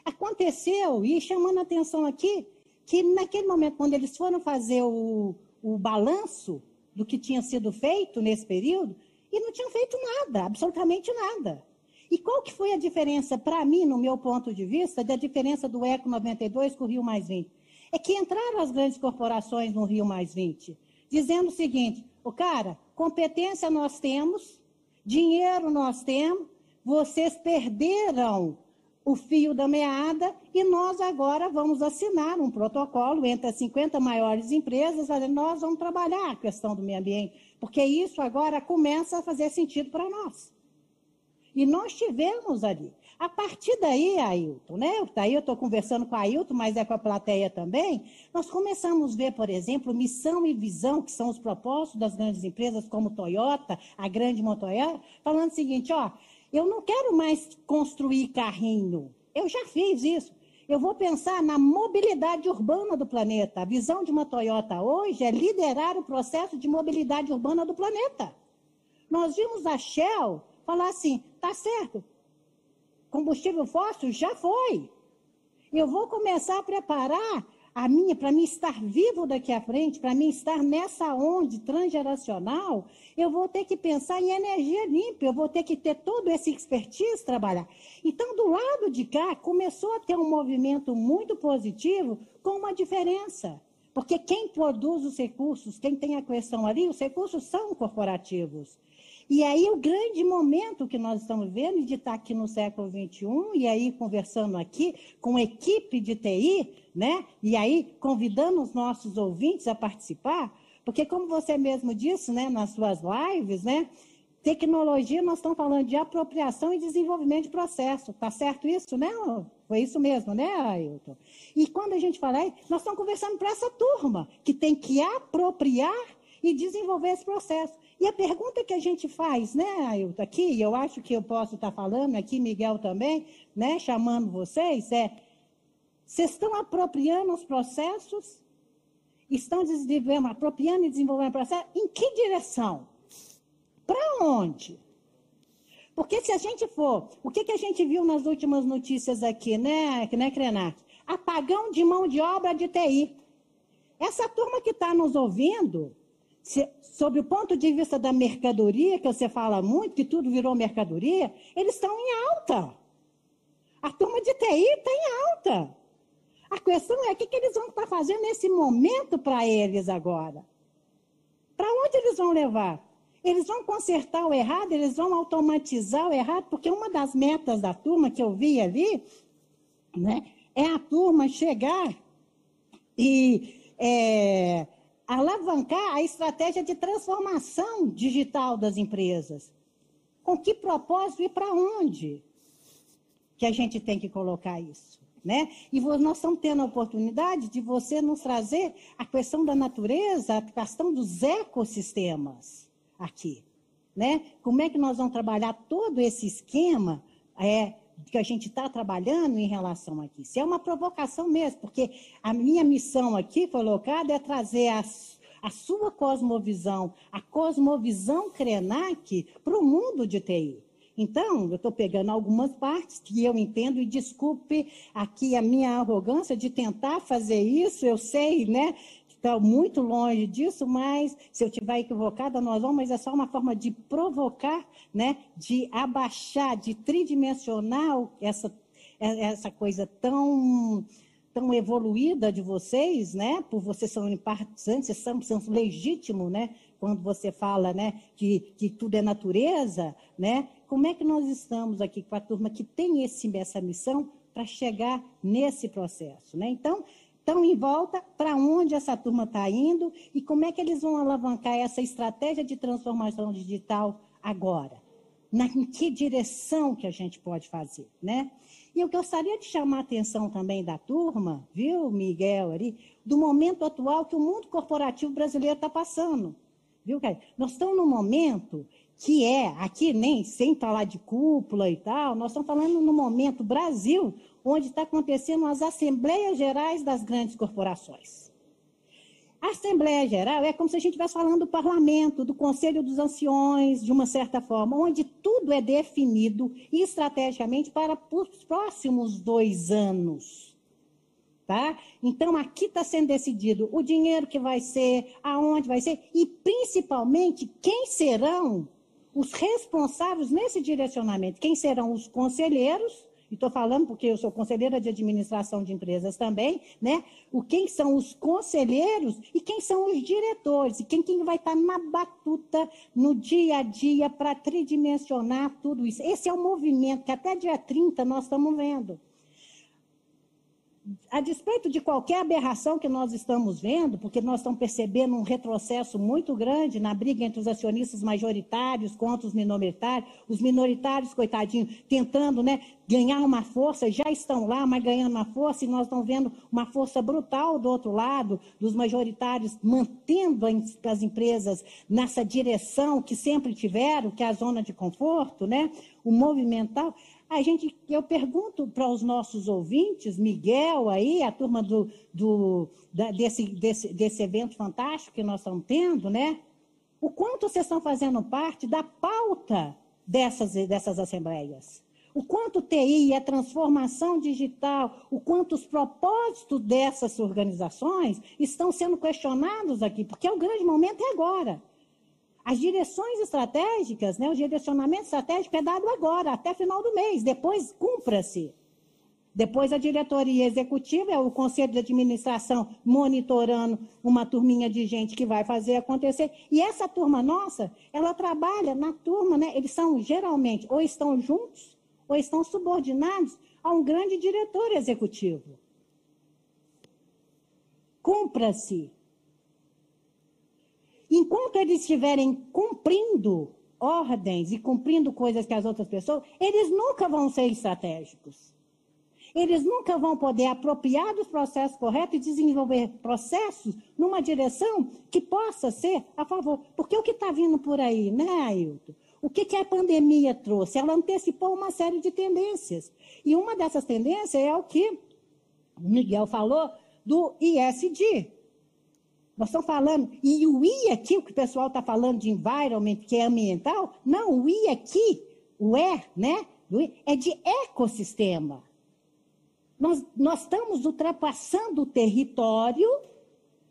Speaker 2: aconteceu, e chamando a atenção aqui, que naquele momento, quando eles foram fazer o balanço do que tinha sido feito nesse período, e não tinham feito nada, absolutamente nada. E qual que foi a diferença, para mim, no meu ponto de vista, da diferença do Eco 92 com o Rio Mais 20? É que entraram as grandes corporações no Rio Mais 20, dizendo o seguinte, cara, competência nós temos, dinheiro nós temos, vocês perderam o fio da meada e nós agora vamos assinar um protocolo entre as 50 maiores empresas, nós vamos trabalhar a questão do meio ambiente, porque isso agora começa a fazer sentido para nós. E nós tivemos ali. A partir daí, Ailton, né? Daí eu estou conversando com a Ailton, mas é com a plateia também, nós começamos a ver, por exemplo, missão e visão, que são os propósitos das grandes empresas, como Toyota, a grande Motoyota, falando o seguinte, eu não quero mais construir carrinho. Eu já fiz isso. Eu vou pensar na mobilidade urbana do planeta. A visão de uma Toyota hoje é liderar o processo de mobilidade urbana do planeta. Nós vimos a Shell falar assim, tá certo, combustível fóssil já foi. Eu vou começar a preparar para mim estar vivo daqui à frente, para mim estar nessa onda transgeracional, eu vou ter que pensar em energia limpa, eu vou ter que ter todo esse expertise trabalhar. Então, do lado de cá, começou a ter um movimento muito positivo com uma diferença. Porque quem produz os recursos, quem tem a questão ali, os recursos são corporativos. E aí o grande momento que nós estamos vendo de estar aqui no século XXI, e aí conversando aqui com equipe de TI, né? E aí convidando os nossos ouvintes a participar, Porque, como você mesmo disse, né, nas suas lives, né, tecnologia, nós estamos falando de apropriação e desenvolvimento de processo. Está certo isso, né? Foi isso mesmo, né, Ailton? E quando a gente fala, nós estamos conversando para essa turma, que tem que apropriar e desenvolver esse processo. E a pergunta que a gente faz, né, Ailton, aqui, e eu acho que eu posso estar falando, aqui Miguel também, né, chamando vocês, vocês estão apropriando os processos? Estão apropriando e desenvolvendo o processo? Em que direção? Para onde? Porque se a gente for, o que a gente viu nas últimas notícias aqui, né, Krenak? Apagão de mão de obra de TI. Essa turma que está nos ouvindo, sob o ponto de vista da mercadoria, que você fala muito, que tudo virou mercadoria, eles estão em alta. A turma de TI está em alta. A questão é o que eles vão estar fazendo nesse momento para eles agora. Para onde eles vão levar? Eles vão consertar o errado, eles vão automatizar o errado, porque uma das metas da turma que eu vi ali, né, é a turma chegar e alavancar a estratégia de transformação digital das empresas. Com que propósito e para onde que a gente tem que colocar isso? Né? E nós estamos tendo a oportunidade de você nos trazer a questão da natureza, a questão dos ecossistemas aqui, né? Como é que nós vamos trabalhar todo esse esquema que a gente está trabalhando em relação aqui? Isso é uma provocação mesmo, porque a minha missão aqui colocada é trazer a sua cosmovisão, a cosmovisão Krenak para o mundo de TI. Então, eu estou pegando algumas partes que eu entendo, e desculpe aqui a minha arrogância de tentar fazer isso, eu sei, né? Está muito longe disso, mas se eu estiver equivocada, nós vamos, mas é só uma forma de provocar, né? De abaixar, de tridimensionar essa coisa tão evoluída de vocês, né? Por vocês são simpatizantes, vocês são legítimos, né? Quando você fala, né, que tudo é natureza, né? Como é que nós estamos aqui com a turma que tem essa missão para chegar nesse processo, né? Então, estão em volta, para onde essa turma está indo e como é que eles vão alavancar essa estratégia de transformação digital agora? Em que direção que a gente pode fazer, né? E eu gostaria de chamar a atenção também da turma, viu, Miguel, ali, do momento atual que o mundo corporativo brasileiro está passando. Viu, cara? Nós estamos num momento que aqui nem sem falar de cúpula e tal, nós estamos falando no momento Brasil, onde está acontecendo as Assembleias Gerais das grandes corporações. A Assembleia Geral é como se a gente estivesse falando do Parlamento, do Conselho dos Anciões, de uma certa forma, onde tudo é definido estrategicamente para os próximos 2 anos. Tá? Então, aqui está sendo decidido o dinheiro que vai ser, aonde vai ser, e principalmente quem serão os responsáveis nesse direcionamento. Quem serão os conselheiros, e estou falando porque eu sou conselheira de administração de empresas também, né? Quem são os conselheiros e quem são os diretores, e quem vai estar na batuta, no dia a dia, para tridimensionar tudo isso. Esse é o movimento que até dia 30 nós estamos vendo. A despeito de qualquer aberração que nós estamos vendo, porque nós estamos percebendo um retrocesso muito grande na briga entre os acionistas majoritários contra os minoritários, coitadinhos, tentando, né, ganhar uma força, já estão lá, mas ganhando uma força, e nós estamos vendo uma força brutal do outro lado, dos majoritários, mantendo as empresas nessa direção que sempre tiveram, que é a zona de conforto, né, o movimental. Eu pergunto para os nossos ouvintes, Miguel aí, a turma desse evento fantástico que nós estamos tendo, né? O quanto vocês estão fazendo parte da pauta dessas assembleias? O quanto TI é transformação digital, o quanto os propósitos dessas organizações estão sendo questionados aqui, porque o grande momento é agora. As direções estratégicas, né, o direcionamento estratégico é dado agora, até final do mês, depois cumpra-se. Depois a diretoria executiva, é o conselho de administração monitorando uma turminha de gente que vai fazer acontecer. E essa turma nossa, ela trabalha na turma, né, eles são geralmente ou estão juntos ou estão subordinados a um grande diretor executivo. Cumpra-se. Enquanto eles estiverem cumprindo ordens e cumprindo coisas que as outras pessoas, eles nunca vão ser estratégicos. Eles nunca vão poder apropriar dos processos corretos e desenvolver processos numa direção que possa ser a favor. Porque o que está vindo por aí, né, Ailton? O que a pandemia trouxe? Ela antecipou uma série de tendências. E uma dessas tendências é o que o Miguel falou do ISD. Nós estamos falando, e o I aqui, o que o pessoal está falando de environment, que é ambiental, não, o I aqui, o E, né, é de ecossistema. Nós estamos ultrapassando o território,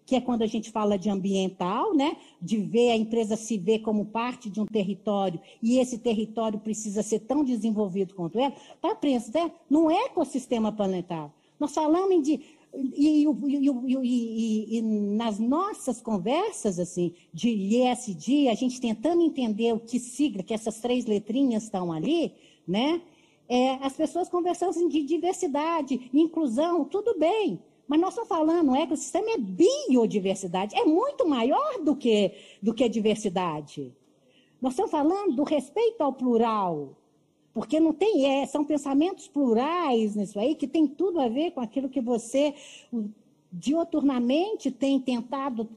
Speaker 2: que é quando a gente fala de ambiental, né, de ver a empresa se ver como parte de um território, e esse território precisa ser tão desenvolvido quanto ela, para pensar num ecossistema planetário. Nós falamos de... E nas nossas conversas assim, de ESG, a gente tentando entender o que sigla, que essas 3 letrinhas estão ali, né? As pessoas conversando assim, de diversidade, inclusão, tudo bem. Mas nós estamos falando, o ecossistema é biodiversidade, é muito maior do que diversidade. Nós estamos falando do respeito ao plural. Porque não tem, são pensamentos plurais nisso aí, que tem tudo a ver com aquilo que você, dioturnamente, tem tentado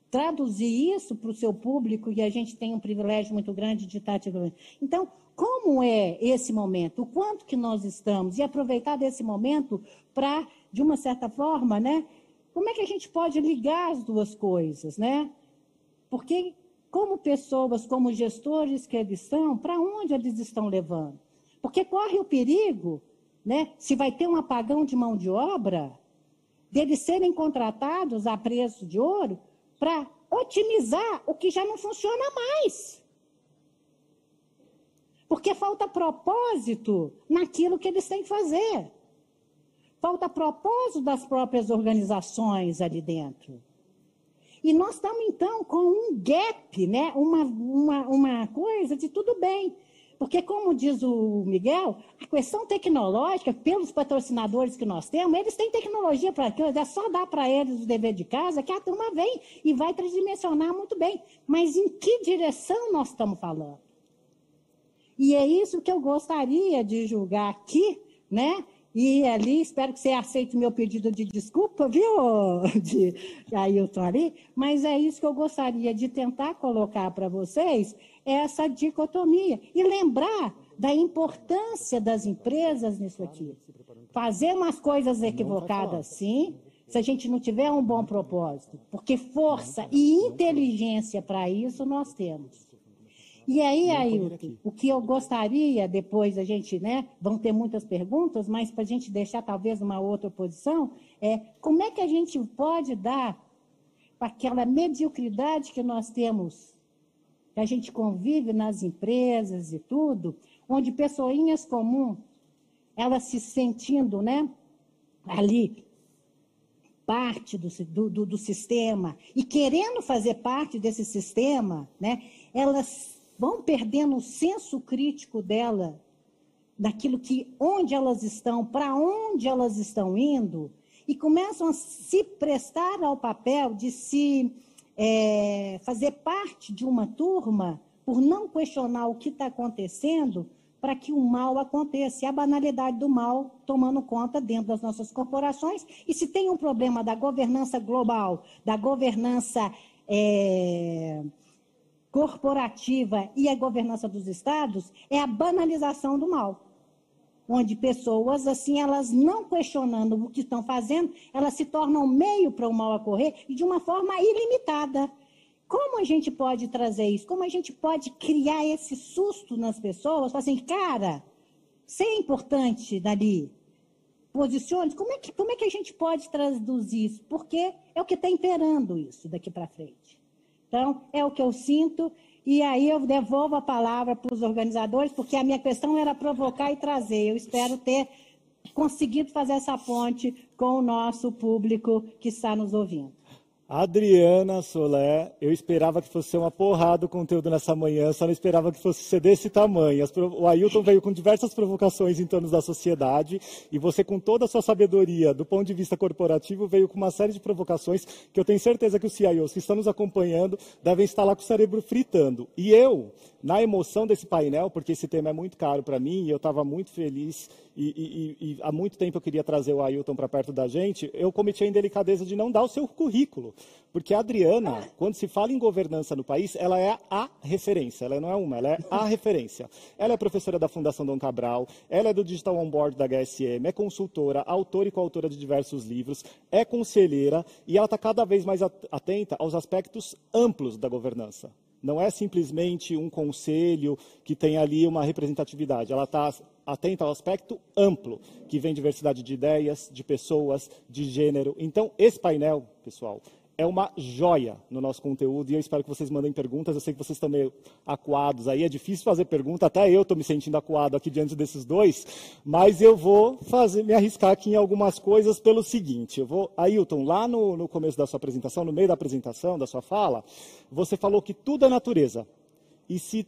Speaker 2: traduzir isso para o seu público, e a gente tem um privilégio muito grande de estar te falando. Então, como é esse momento? O quanto que nós estamos? E aproveitar desse momento para, de uma certa forma, né? Como é que a gente pode ligar as duas coisas, né? Porque... como pessoas, como gestores que eles são, para onde eles estão levando? Porque corre o perigo, né, se vai ter um apagão de mão de obra, deles serem contratados a preço de ouro para otimizar o que já não funciona mais. Porque falta propósito naquilo que eles têm que fazer. Falta propósito das próprias organizações ali dentro. E nós estamos, então, com um gap, né? uma coisa de tudo bem. Porque, como diz o Miguel, a questão tecnológica, pelos patrocinadores que nós temos, eles têm tecnologia para aquilo, é só dar para eles o dever de casa, que a turma vem e vai tridimensionar muito bem. Mas em que direção nós estamos falando? E é isso que eu gostaria de julgar aqui, né? E ali, espero que você aceite o meu pedido de desculpa, viu, Ailton ali, mas é isso que eu gostaria de tentar colocar para vocês, essa dicotomia. E lembrar da importância das empresas nisso aqui. Fazer umas coisas equivocadas, sim, se a gente não tiver um bom propósito, porque força e inteligência para isso nós temos. E aí, Ailton, o que eu gostaria, depois a gente, né, vão ter muitas perguntas, mas para a gente deixar talvez uma outra posição, como é que a gente pode dar para aquela mediocridade que nós temos, que a gente convive nas empresas e tudo, onde pessoinhas comuns, elas se sentindo, né, ali, parte do sistema, e querendo fazer parte desse sistema, né, elas vão perdendo o senso crítico dela, daquilo que, onde elas estão, para onde elas estão indo, e começam a se prestar ao papel de se fazer parte de uma turma, por não questionar o que está acontecendo, para que o mal aconteça, e a banalidade do mal tomando conta dentro das nossas corporações. E se tem um problema da governança global, da governança corporativa e a governança dos estados, é a banalização do mal, onde pessoas, assim, elas não questionando o que estão fazendo, elas se tornam meio para o mal ocorrer e de uma forma ilimitada. Como a gente pode trazer isso? Como a gente pode criar esse susto nas pessoas? Assim, cara, você é importante dali, posicione. Como é que a gente pode traduzir isso? Porque é o que está imperando isso daqui para frente. Então, é o que eu sinto, e aí eu devolvo a palavra para os organizadores, porque a minha questão era provocar e trazer. Eu espero ter conseguido fazer essa ponte com o nosso público que está nos ouvindo.
Speaker 1: Adriana Solé, eu esperava que fosse ser uma porrada o conteúdo nessa manhã, só não esperava que fosse ser desse tamanho. O Ailton veio com diversas provocações em torno da sociedade e você, com toda a sua sabedoria do ponto de vista corporativo, veio com uma série de provocações que eu tenho certeza que os CIOs que estão nos acompanhando devem estar lá com o cérebro fritando. E eu, na emoção desse painel, porque esse tema é muito caro para mim e eu estava muito feliz e há muito tempo eu queria trazer o Ailton para perto da gente, eu cometi a indelicadeza de não dar o seu currículo. Porque a Adriana, quando se fala em governança no país, ela é a referência, ela não é uma, ela é a referência. Ela é professora da Fundação Dom Cabral, ela é do Digital On Board da HSM, é consultora, autora e coautora de diversos livros, é conselheira e ela está cada vez mais atenta aos aspectos amplos da governança. Não é simplesmente um conselho que tem ali uma representatividade, ela está atenta ao aspecto amplo, que vem diversidade de ideias, de pessoas, de gênero. Então, esse painel, pessoal, é uma joia no nosso conteúdo e eu espero que vocês mandem perguntas. Eu sei que vocês estão meio acuados aí, é difícil fazer pergunta, até eu estou me sentindo acuado aqui diante desses dois, mas eu vou me arriscar aqui em algumas coisas pelo seguinte. Ailton, lá no começo da sua apresentação, no meio da apresentação, da sua fala, você falou que tudo é natureza. E se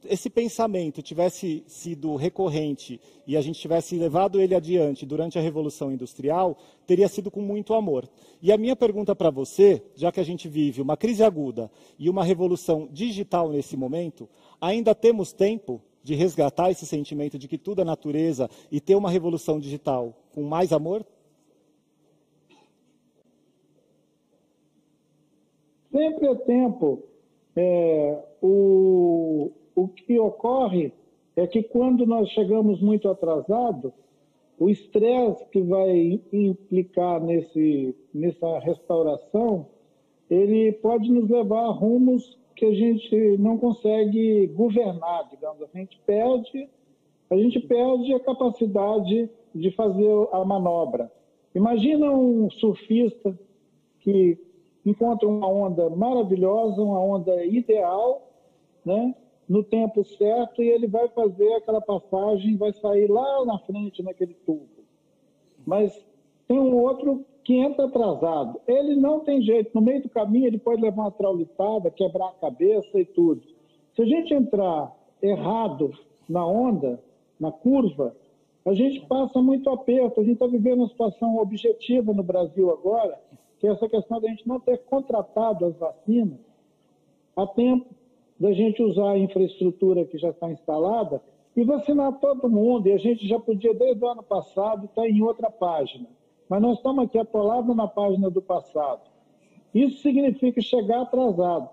Speaker 1: esse pensamento tivesse sido recorrente e a gente tivesse levado ele adiante durante a Revolução Industrial, teria sido com muito amor. E a minha pergunta para você, já que a gente vive uma crise aguda e uma revolução digital nesse momento, ainda temos tempo de resgatar esse sentimento de que tudo é natureza e ter uma revolução digital com mais amor?
Speaker 3: Sempre é tempo. O que ocorre é que quando nós chegamos muito atrasado, o estresse que vai implicar nessa restauração, ele pode nos levar a rumos que a gente não consegue governar, digamos. A gente perde a capacidade de fazer a manobra. Imagina um surfista que encontra uma onda maravilhosa, uma onda ideal, né, no tempo certo, e ele vai fazer aquela passagem, vai sair lá na frente naquele tubo. Mas tem um outro que entra atrasado. Ele não tem jeito. No meio do caminho, ele pode levar uma traulitada, quebrar a cabeça e tudo. Se a gente entrar errado na onda, na curva, a gente passa muito aperto. A gente está vivendo uma situação objetiva no Brasil agora, que é essa questão da gente não ter contratado as vacinas a tempo da gente usar a infraestrutura que já está instalada e vacinar todo mundo. E a gente já podia, desde o ano passado, estar em outra página. Mas nós estamos aqui atolados na página do passado. Isso significa chegar atrasado.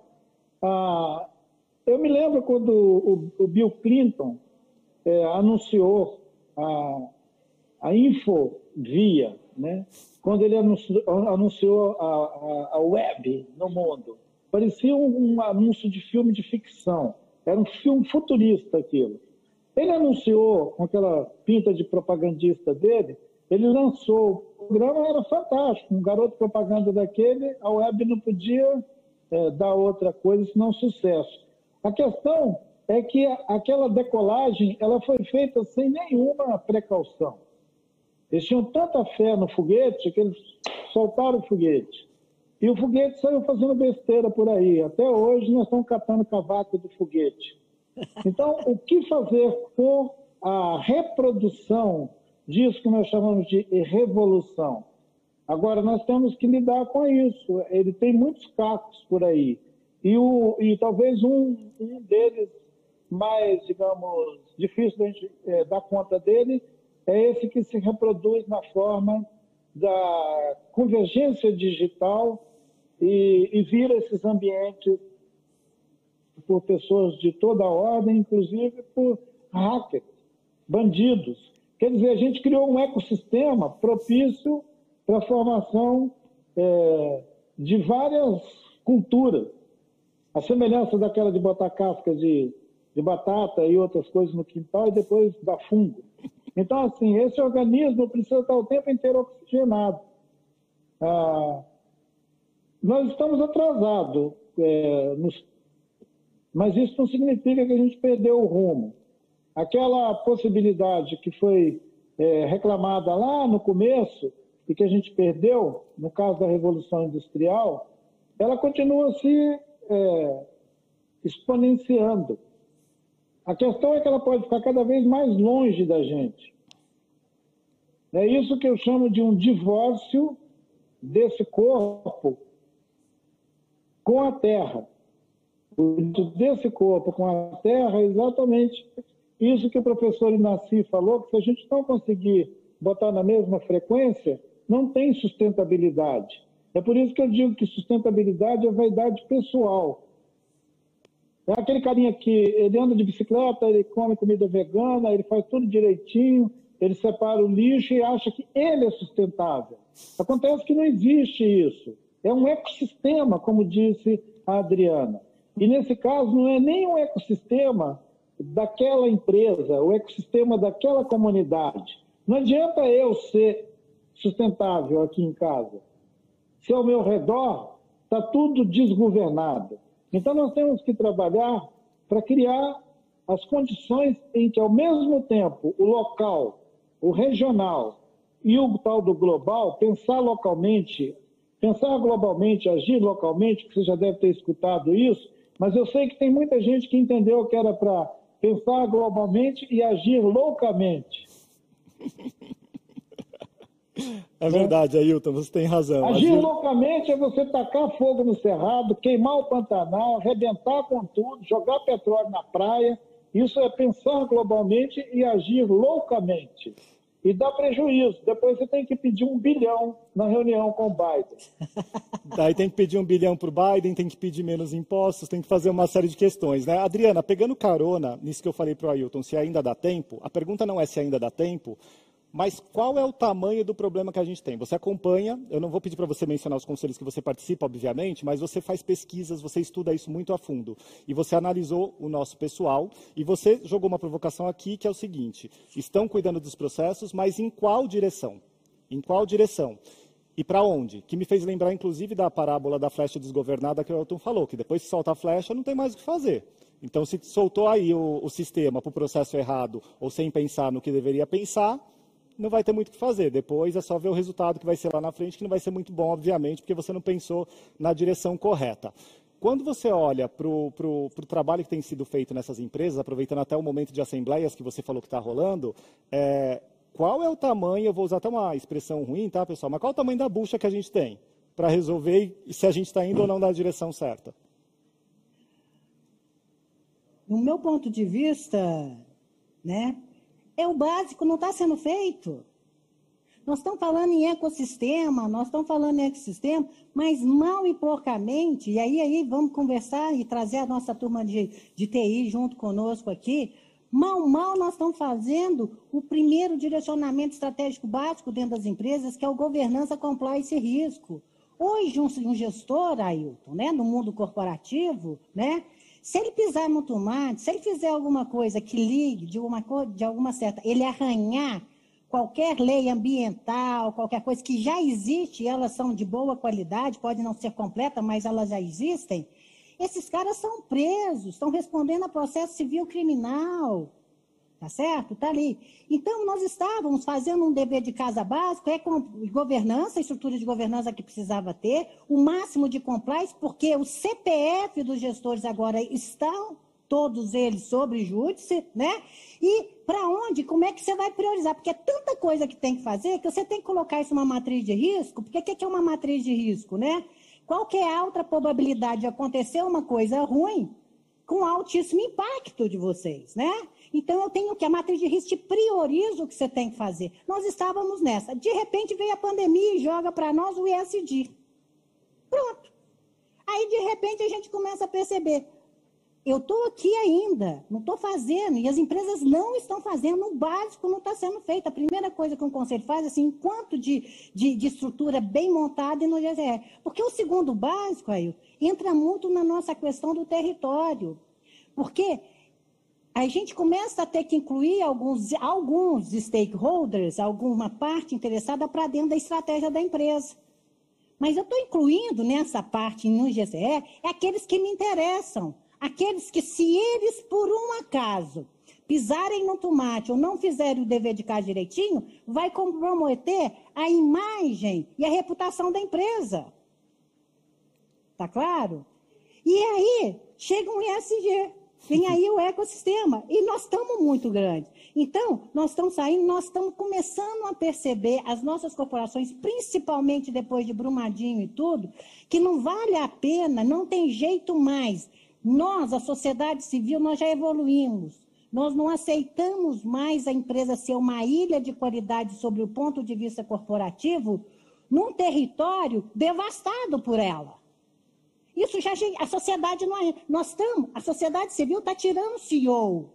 Speaker 3: Eu me lembro quando o Bill Clinton anunciou a Infovia, né? Quando ele anunciou a web no mundo. Parecia um anúncio de filme de ficção. Era um filme futurista aquilo. Ele anunciou, com aquela pinta de propagandista dele, ele lançou. O programa era fantástico. Um garoto propaganda daquele, a web não podia dar outra coisa senão sucesso. A questão é que aquela decolagem ela foi feita sem nenhuma precaução. Eles tinham tanta fé no foguete que eles soltaram o foguete. E o foguete saiu fazendo besteira por aí. Até hoje nós estamos catando cavaco do foguete. Então, o que fazer por a reprodução disso que nós chamamos de revolução? Agora, nós temos que lidar com isso. Ele tem muitos cacos por aí. E talvez um deles mais, digamos, difícil de a gente dar conta dele é esse que se reproduz na forma da convergência digital e vira esses ambientes por pessoas de toda a ordem, inclusive por hackers, bandidos. Quer dizer, a gente criou um ecossistema propício para a formação de várias culturas. A semelhança daquela de botar casca de batata e outras coisas no quintal e depois dar fungo. Então, assim, esse organismo precisa estar o tempo inteiro oxigenado. Nós estamos atrasados, mas isso não significa que a gente perdeu o rumo. Aquela possibilidade que foi reclamada lá no começo e que a gente perdeu, no caso da Revolução Industrial, ela continua se exponenciando. A questão é que ela pode ficar cada vez mais longe da gente. É isso que eu chamo de um divórcio desse corpo com a Terra. O desse corpo com a Terra é exatamente isso que o professor Inácio falou, que se a gente não conseguir botar na mesma frequência, não tem sustentabilidade. É por isso que eu digo que sustentabilidade é vaidade pessoal. É aquele carinha que ele anda de bicicleta, ele come comida vegana, ele faz tudo direitinho, ele separa o lixo e acha que ele é sustentável. Acontece que não existe isso. É um ecossistema, como disse a Adriana. E nesse caso não é nem um ecossistema daquela empresa, o ecossistema daquela comunidade. Não adianta eu ser sustentável aqui em casa, se ao meu redor está tudo desgovernado. Então nós temos que trabalhar para criar as condições em que, ao mesmo tempo, o local, o regional e o tal do global, pensar localmente, pensar globalmente, agir localmente, que você já deve ter escutado isso, mas eu sei que tem muita gente que entendeu que era para pensar globalmente e agir loucamente.
Speaker 1: É verdade, Ailton, você tem razão.
Speaker 3: Agir loucamente é você tacar fogo no cerrado, queimar o Pantanal, arrebentar com tudo, jogar petróleo na praia. Isso é pensar globalmente e agir loucamente. E dá prejuízo. Depois você tem que pedir 1 bilhão na reunião com o Biden.
Speaker 1: Daí tem que pedir 1 bilhão para o Biden, tem que pedir menos impostos, tem que fazer uma série de questões, né? Adriana, pegando carona nisso que eu falei para o Ailton, se ainda dá tempo, a pergunta não é se ainda dá tempo, mas qual é o tamanho do problema que a gente tem? Você acompanha, eu não vou pedir para você mencionar os conselhos que você participa, obviamente, mas você faz pesquisas, você estuda isso muito a fundo. E você analisou o nosso pessoal e você jogou uma provocação aqui, que é o seguinte: estão cuidando dos processos, mas em qual direção? Em qual direção? E para onde? Que me fez lembrar, inclusive, da parábola da flecha desgovernada que o Ailton falou, que depois que solta a flecha, não tem mais o que fazer. Então, se soltou aí o sistema para o processo errado ou sem pensar no que deveria pensar, não vai ter muito o que fazer. Depois é só ver o resultado que vai ser lá na frente, que não vai ser muito bom, obviamente, porque você não pensou na direção correta. Quando você olha para o trabalho que tem sido feito nessas empresas, aproveitando até o momento de assembleias que você falou que está rolando, qual é o tamanho, eu vou usar até uma expressão ruim, tá, pessoal, mas qual é o tamanho da bucha que a gente tem para resolver e se a gente está indo ou não na direção certa?
Speaker 2: No meu ponto de vista, né, é o básico, não está sendo feito. Nós estamos falando em ecossistema, mas mal e porcamente, e aí vamos conversar e trazer a nossa turma de TI junto conosco aqui, mal nós estamos fazendo o primeiro direcionamento estratégico básico dentro das empresas, que é o governança, compliance e risco. Hoje, um gestor, Ailton, né, no mundo corporativo, né, se ele pisar no tomate, se ele fizer alguma coisa que ligue de alguma certa, ele arranhar qualquer lei ambiental, qualquer coisa que já existe, elas são de boa qualidade, pode não ser completa, mas elas já existem, esses caras são presos, estão respondendo a processo civil criminal, tá certo? Tá ali. Então, nós estávamos fazendo um dever de casa básico, com governança, a estrutura de governança que precisava ter, o máximo de compliance, porque o CPF dos gestores agora estão, todos eles, sob júdice, né? E para onde, como é que você vai priorizar? Porque é tanta coisa que tem que fazer, que você tem que colocar isso numa matriz de risco, porque o que é uma matriz de risco, né? Qual que é a alta probabilidade de acontecer uma coisa ruim com altíssimo impacto de vocês, né? Então, eu tenho que, a matriz de risco te prioriza o que você tem que fazer. Nós estávamos nessa. De repente, veio a pandemia e joga para nós o ESG. Pronto. Aí, de repente, a gente começa a perceber, eu estou aqui ainda, não estou fazendo, e as empresas não estão fazendo, o básico não está sendo feito. A primeira coisa que um conselho faz, assim, enquanto de estrutura bem montada e no GZR. Porque o segundo básico, aí, entra muito na nossa questão do território. Porque a gente começa a ter que incluir alguns stakeholders, alguma parte interessada para dentro da estratégia da empresa. Mas eu estou incluindo nessa parte no GCE aqueles que me interessam, aqueles que, se eles, por um acaso, pisarem no tomate ou não fizerem o dever de casa direitinho, vai comprometer a imagem e a reputação da empresa. Tá claro? E aí, chega um ESG, vem aí o ecossistema, e nós estamos muito grandes. Então, nós estamos saindo, nós estamos começando a perceber, as nossas corporações, principalmente depois de Brumadinho e tudo, que não vale a pena, não tem jeito mais. Nós, a sociedade civil, nós já evoluímos. Nós não aceitamos mais a empresa ser uma ilha de qualidade sobre o ponto de vista corporativo num território devastado por ela. Isso já a sociedade não é. A sociedade civil está tirando o CEO.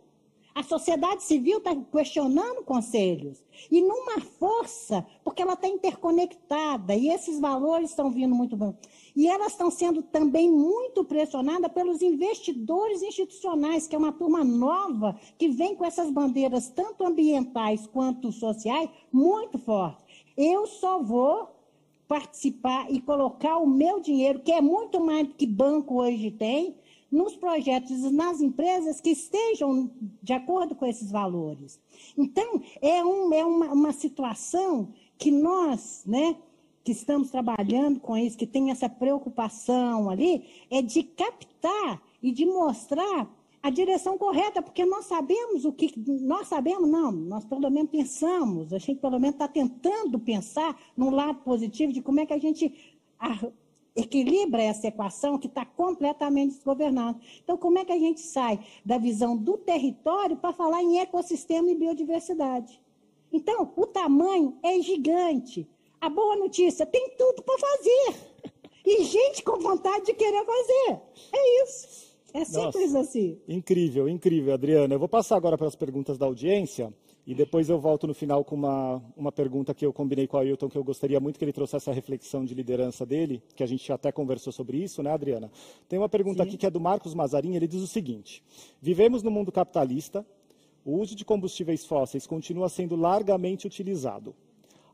Speaker 2: A sociedade civil está questionando conselhos. E numa força, porque ela está interconectada, e esses valores estão vindo muito bem. E elas estão sendo também muito pressionadas pelos investidores institucionais, que é uma turma nova, que vem com essas bandeiras, tanto ambientais quanto sociais, muito fortes. Eu só vou participar e colocar o meu dinheiro, que é muito mais do que banco hoje tem, nos projetos, nas empresas que estejam de acordo com esses valores. Então, é uma situação que nós, né, que estamos trabalhando com isso, que tem essa preocupação ali, é de captar e de mostrar a direção correta, porque nós sabemos o que... Nós sabemos, não, nós pelo menos pensamos, a gente pelo menos está tentando pensar no lado positivo de como é que a gente equilibra essa equação que está completamente desgovernada. Então, como é que a gente sai da visão do território para falar em ecossistema e biodiversidade? Então, o tamanho é gigante. A boa notícia, tem tudo para fazer. E gente com vontade de querer fazer. É isso. É simples. Nossa, assim.
Speaker 1: Incrível, incrível, Adriana. Eu vou passar agora para as perguntas da audiência e depois eu volto no final com uma pergunta que eu combinei com o Ailton, que eu gostaria muito que ele trouxesse a reflexão de liderança dele, que a gente até conversou sobre isso, né, Adriana? Tem uma pergunta aqui que é do Marcos Mazarin, ele diz o seguinte: vivemos no mundo capitalista, o uso de combustíveis fósseis continua sendo largamente utilizado.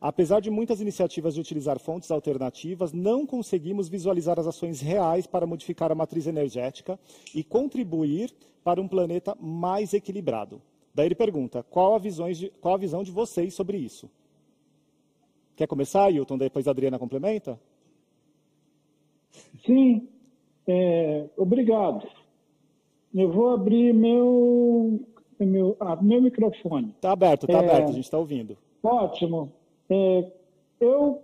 Speaker 1: Apesar de muitas iniciativas de utilizar fontes alternativas, não conseguimos visualizar as ações reais para modificar a matriz energética e contribuir para um planeta mais equilibrado. Daí ele pergunta, qual a visão de vocês sobre isso? Quer começar, Ailton? Depois a Adriana complementa?
Speaker 3: Sim, obrigado. Eu vou abrir meu microfone.
Speaker 1: Está aberto, a gente está ouvindo.
Speaker 3: Ótimo. Eu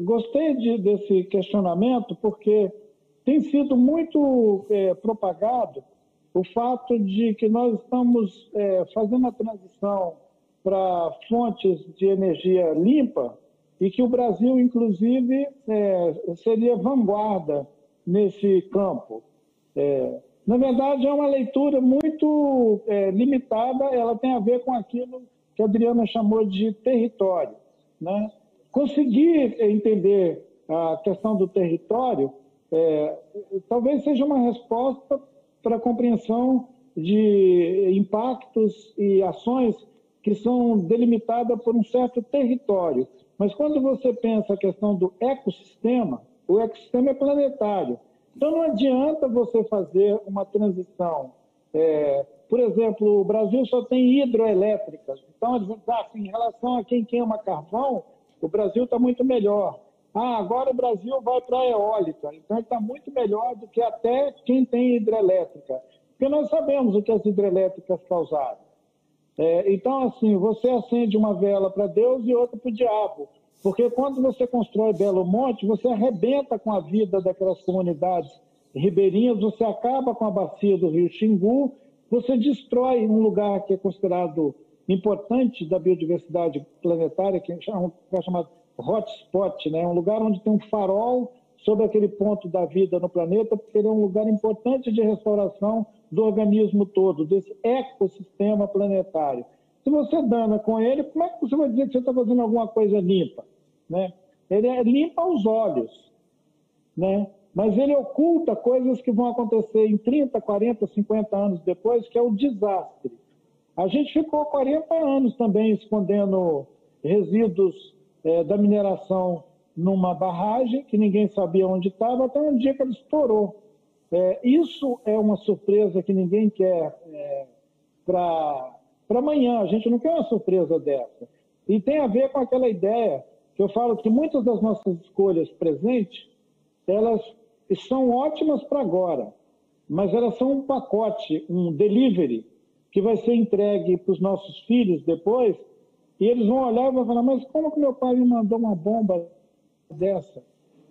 Speaker 3: gostei desse questionamento porque tem sido muito propagado o fato de que nós estamos fazendo a transição para fontes de energia limpa e que o Brasil, inclusive, seria vanguarda nesse campo. Na verdade, é uma leitura muito limitada, ela tem a ver com aquilo que a Adriana chamou de território, né? Conseguir entender a questão do território talvez seja uma resposta para a compreensão de impactos e ações que são delimitadas por um certo território. Mas quando você pensa a questão do ecossistema, o ecossistema é planetário. Então não adianta você fazer uma transição. Por exemplo, o Brasil só tem hidroelétricas. Então, em relação a quem queima carvão, o Brasil está muito melhor. Agora o Brasil vai para a eólica. Então, ele está muito melhor do que até quem tem hidrelétrica. Porque nós sabemos o que as hidrelétricas causaram. Então, assim, você acende uma vela para Deus e outra para o diabo. Porque quando você constrói Belo Monte, você arrebenta com a vida daquelas comunidades ribeirinhas, você acaba com a bacia do rio Xingu, você destrói um lugar que é considerado importante da biodiversidade planetária, que é chamado hotspot, né? Um lugar onde tem um farol sobre aquele ponto da vida no planeta, porque ele é um lugar importante de restauração do organismo todo, desse ecossistema planetário. Se você dana com ele, como é que você vai dizer que você está fazendo alguma coisa limpa, né? Ele é limpo aos olhos, né? Mas ele oculta coisas que vão acontecer em 30, 40, 50 anos depois, que é o desastre. A gente ficou 40 anos também escondendo resíduos da mineração numa barragem, que ninguém sabia onde estava, até um dia que ele estourou. Isso é uma surpresa que ninguém quer para amanhã. A gente não quer uma surpresa dessa. E tem a ver com aquela ideia que eu falo que muitas das nossas escolhas presentes, elas são ótimas para agora, mas elas são um pacote, um delivery, que vai ser entregue para os nossos filhos depois, e eles vão olhar e vão falar, mas como que meu pai me mandou uma bomba dessa?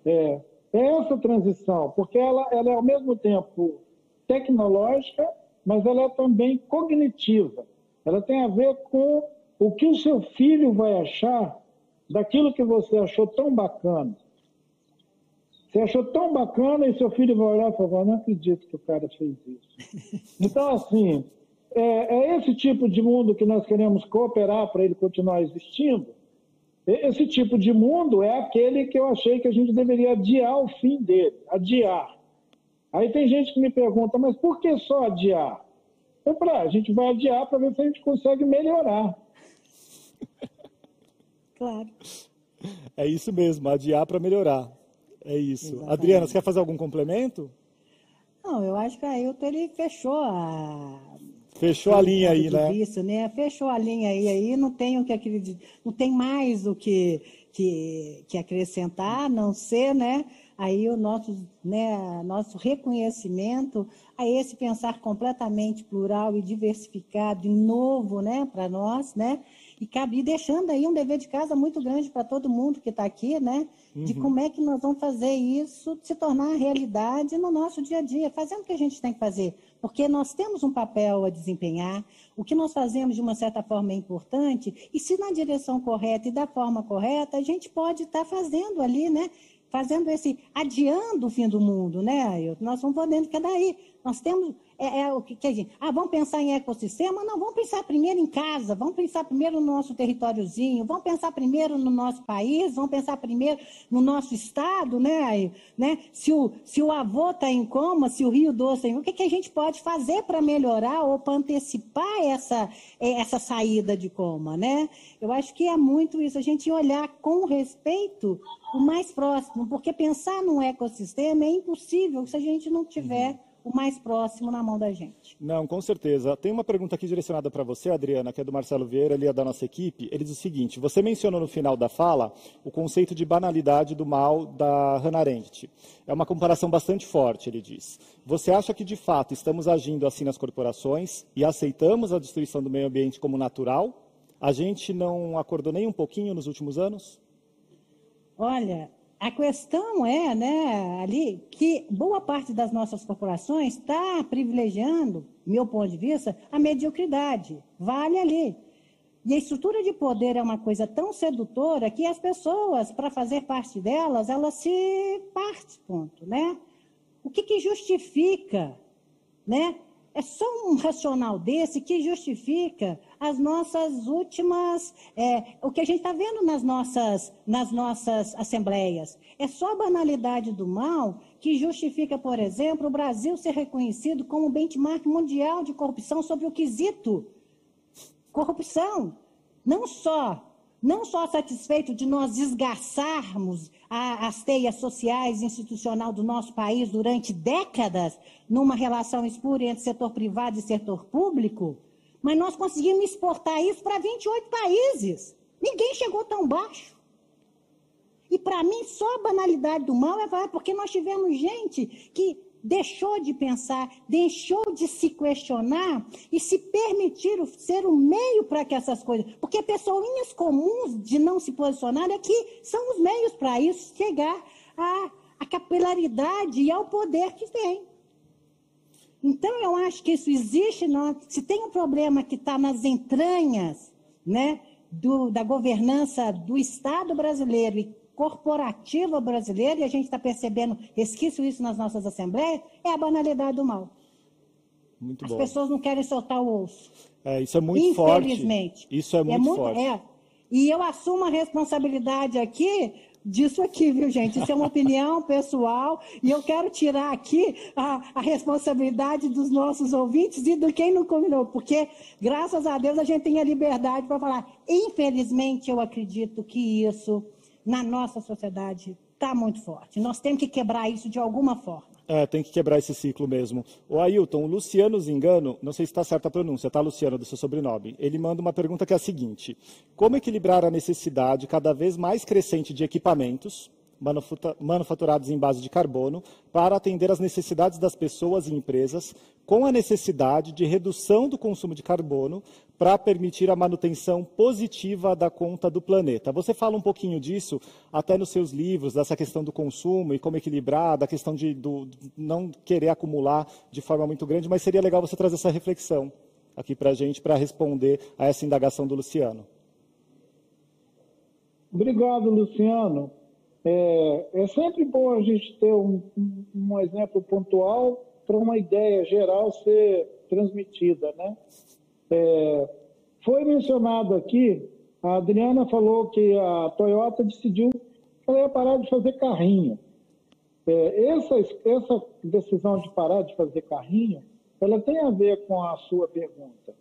Speaker 3: É essa transição, porque ela é ao mesmo tempo tecnológica, mas ela é também cognitiva. Ela tem a ver com o que o seu filho vai achar daquilo que você achou tão bacana. Você achou tão bacana e seu filho vai olhar e falar, não acredito que o cara fez isso. Então, assim, é esse tipo de mundo que nós queremos cooperar para ele continuar existindo. Esse tipo de mundo é aquele que eu achei que a gente deveria adiar o fim dele, adiar. Aí tem gente que me pergunta, mas por que só adiar? Eu falei, a gente vai adiar para ver se a gente consegue melhorar.
Speaker 2: Claro.
Speaker 1: É isso mesmo, adiar para melhorar. É isso.
Speaker 2: Exatamente.
Speaker 1: Adriana, você quer fazer algum complemento?
Speaker 2: Não, eu acho que o Ailton ele fechou
Speaker 1: a linha aí, né?
Speaker 2: Isso, né? Fechou a linha aí, não tem o que acreditar, não tem mais o que acrescentar, a não ser, né? Aí o nosso reconhecimento a esse pensar completamente plural e diversificado e novo, né, para nós, né? E deixando aí um dever de casa muito grande para todo mundo que está aqui, né? De como é que nós vamos fazer isso se tornar realidade no nosso dia a dia, fazendo o que a gente tem que fazer. Porque nós temos um papel a desempenhar, o que nós fazemos de uma certa forma é importante, e se na direção correta e da forma correta, a gente pode estar fazendo ali, né? Adiando o fim do mundo, né, Ailton? Nós vamos podendo que é daí. Nós temos, o que a gente... vamos pensar em ecossistema? Não, vamos pensar primeiro em casa, vamos pensar primeiro no nosso territóriozinho, vamos pensar primeiro no nosso país, vamos pensar primeiro no nosso estado, né? Se o avô está em coma, se o Rio Doce está em coma, o que a gente pode fazer para melhorar ou para antecipar essa saída de coma, né? Eu acho que é muito isso, a gente olhar com respeito o mais próximo, porque pensar num ecossistema é impossível se a gente não tiver o mais próximo na mão da gente.
Speaker 1: Não, com certeza. Tem uma pergunta aqui direcionada para você, Adriana, que é do Marcelo Vieira, ele é da nossa equipe. Ele diz o seguinte, você mencionou no final da fala o conceito de banalidade do mal da Hannah Arendt. É uma comparação bastante forte, ele diz. Você acha que, de fato, estamos agindo assim nas corporações e aceitamos a destruição do meio ambiente como natural? A gente não acordou nem um pouquinho nos últimos anos?
Speaker 2: Olha, a questão é, né, ali, que boa parte das nossas corporações está privilegiando, meu ponto de vista, a mediocridade. Vale ali. E a estrutura de poder é uma coisa tão sedutora que as pessoas, para fazer parte delas, elas se partem, ponto, né? O que justifica, né? É só um racional desse que justifica as nossas últimas... o que a gente está vendo nas nossas assembleias. É só a banalidade do mal que justifica, por exemplo, o Brasil ser reconhecido como benchmark mundial de corrupção sobre o quesito corrupção. Não só satisfeito de nós esgarçarmos as teias sociais e institucional do nosso país durante décadas, numa relação espúria entre setor privado e setor público, mas nós conseguimos exportar isso para 28 países. Ninguém chegou tão baixo. E, para mim, só a banalidade do mal é porque nós tivemos gente que deixou de pensar, deixou de se questionar e se permitir ser o meio para que essas coisas... Porque pessoinhas comuns de não se posicionar é que são os meios para isso chegar à capilaridade e ao poder que tem. Então, eu acho que isso existe. Se tem um problema que está nas entranhas, né, da governança do Estado brasileiro e corporativa brasileira, e a gente está percebendo resquício isso nas nossas assembleias, é a banalidade do mal.
Speaker 1: Muito
Speaker 2: As
Speaker 1: bom.
Speaker 2: pessoas não querem soltar o osso.
Speaker 1: Isso é muito forte.
Speaker 2: Infelizmente.
Speaker 1: Isso é muito forte.
Speaker 2: E eu assumo a responsabilidade disso aqui, viu, gente? Isso é uma opinião pessoal, e eu quero tirar aqui a responsabilidade dos nossos ouvintes e de quem não combinou, porque, graças a Deus, a gente tem a liberdade para falar. Infelizmente, eu acredito que isso... na nossa sociedade está muito forte. Nós temos que quebrar isso de alguma forma.
Speaker 1: Tem que quebrar esse ciclo mesmo. O Ailton, o Luciano Zingano, não sei se está certa a pronúncia, tá, Luciano, do seu sobrenome. Ele manda uma pergunta que é a seguinte: como equilibrar a necessidade cada vez mais crescente de equipamentos manufaturados em base de carbono para atender às necessidades das pessoas e empresas, com a necessidade de redução do consumo de carbono para permitir a manutenção positiva da conta do planeta? Você fala um pouquinho disso até nos seus livros, dessa questão do consumo e como equilibrar, da questão de não querer acumular de forma muito grande, mas seria legal você trazer essa reflexão aqui para a gente, para responder a essa indagação do Luciano.
Speaker 3: Obrigado, Luciano. É sempre bom a gente ter um exemplo pontual para uma ideia geral ser transmitida, né? Foi mencionado aqui, a Adriana falou que a Toyota decidiu que ela ia parar de fazer carrinho. Essa decisão de parar de fazer carrinho, ela tem a ver com a sua pergunta.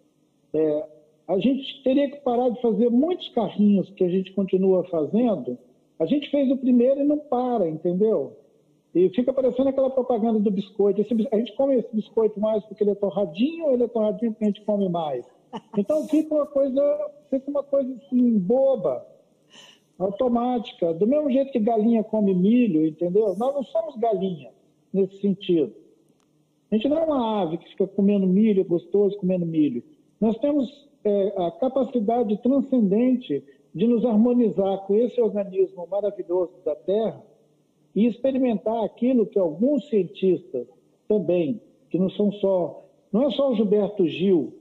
Speaker 3: A gente teria que parar de fazer muitos carrinhos que a gente continua fazendo. A gente fez o primeiro e não para, entendeu? E fica parecendo aquela propaganda do biscoito. A gente come esse biscoito mais porque ele é torradinho ou ele é torradinho porque a gente come mais? Então fica uma coisa assim, boba, automática. Do mesmo jeito que galinha come milho, entendeu? Nós não somos galinha nesse sentido. A gente não é uma ave que fica comendo milho, gostoso, comendo milho. Nós temos a capacidade transcendente de nos harmonizar com esse organismo maravilhoso da Terra e experimentar aquilo que alguns cientistas também, que não é só o Gilberto Gil,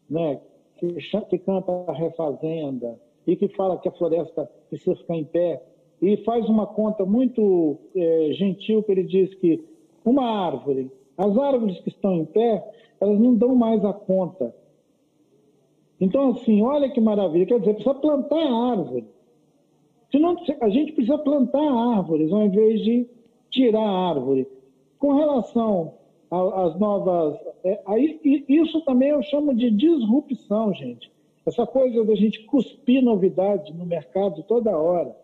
Speaker 3: né, que canta a refazenda e que fala que a floresta precisa ficar em pé, e faz uma conta muito gentil, que ele diz que as árvores que estão em pé, elas não dão mais a conta. Então, assim, olha que maravilha. Quer dizer, precisa plantar árvore. Senão, a gente precisa plantar árvores ao invés de tirar árvore. Com relação às novas... isso também eu chamo de disrupção, gente. Essa coisa da gente cuspir novidade no mercado toda hora.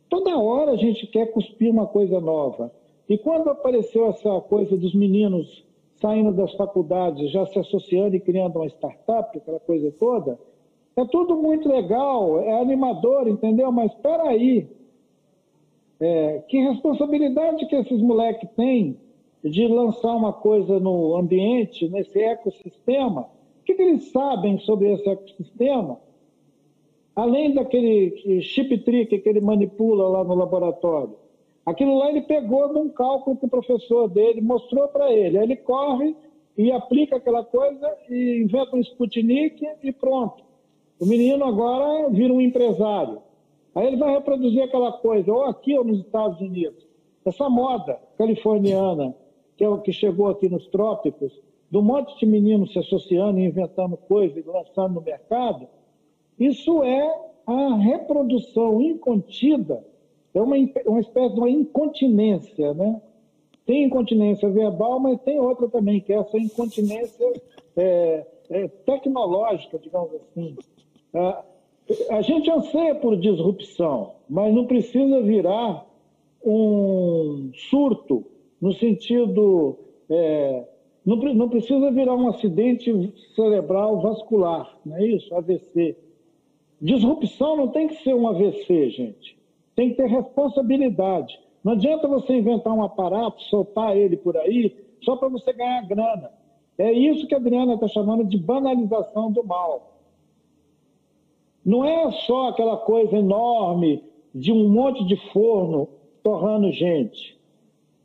Speaker 3: Toda hora a gente quer cuspir uma coisa nova. E quando apareceu essa coisa dos meninos saindo das faculdades, já se associando e criando uma startup, aquela coisa toda, é tudo muito legal, é animador, entendeu? Mas espera aí, que responsabilidade que esses moleques têm de lançar uma coisa no ambiente, nesse ecossistema? O que eles sabem sobre esse ecossistema? Além daquele chip trick que ele manipula lá no laboratório. Aquilo lá ele pegou num cálculo que o professor dele mostrou para ele. Aí ele corre e aplica aquela coisa e inventa um Sputnik e pronto. O menino agora vira um empresário. Aí ele vai reproduzir aquela coisa, ou aqui ou nos Estados Unidos. Essa moda californiana, que é o que chegou aqui nos trópicos, de um monte de meninos se associando e inventando coisas e lançando no mercado, isso é a reprodução incontida. É uma espécie de uma incontinência, né? Tem incontinência verbal, mas tem outra também, que é essa incontinência tecnológica, digamos assim. A gente anseia por disrupção, mas não precisa virar um surto, no sentido... não precisa virar um acidente cerebral vascular, não é isso? AVC. Disrupção não tem que ser um AVC, gente. Tem que ter responsabilidade. Não adianta você inventar um aparato, soltar ele por aí, só para você ganhar grana. É isso que a Adriana está chamando de banalização do mal. Não é só aquela coisa enorme de um monte de forno torrando gente,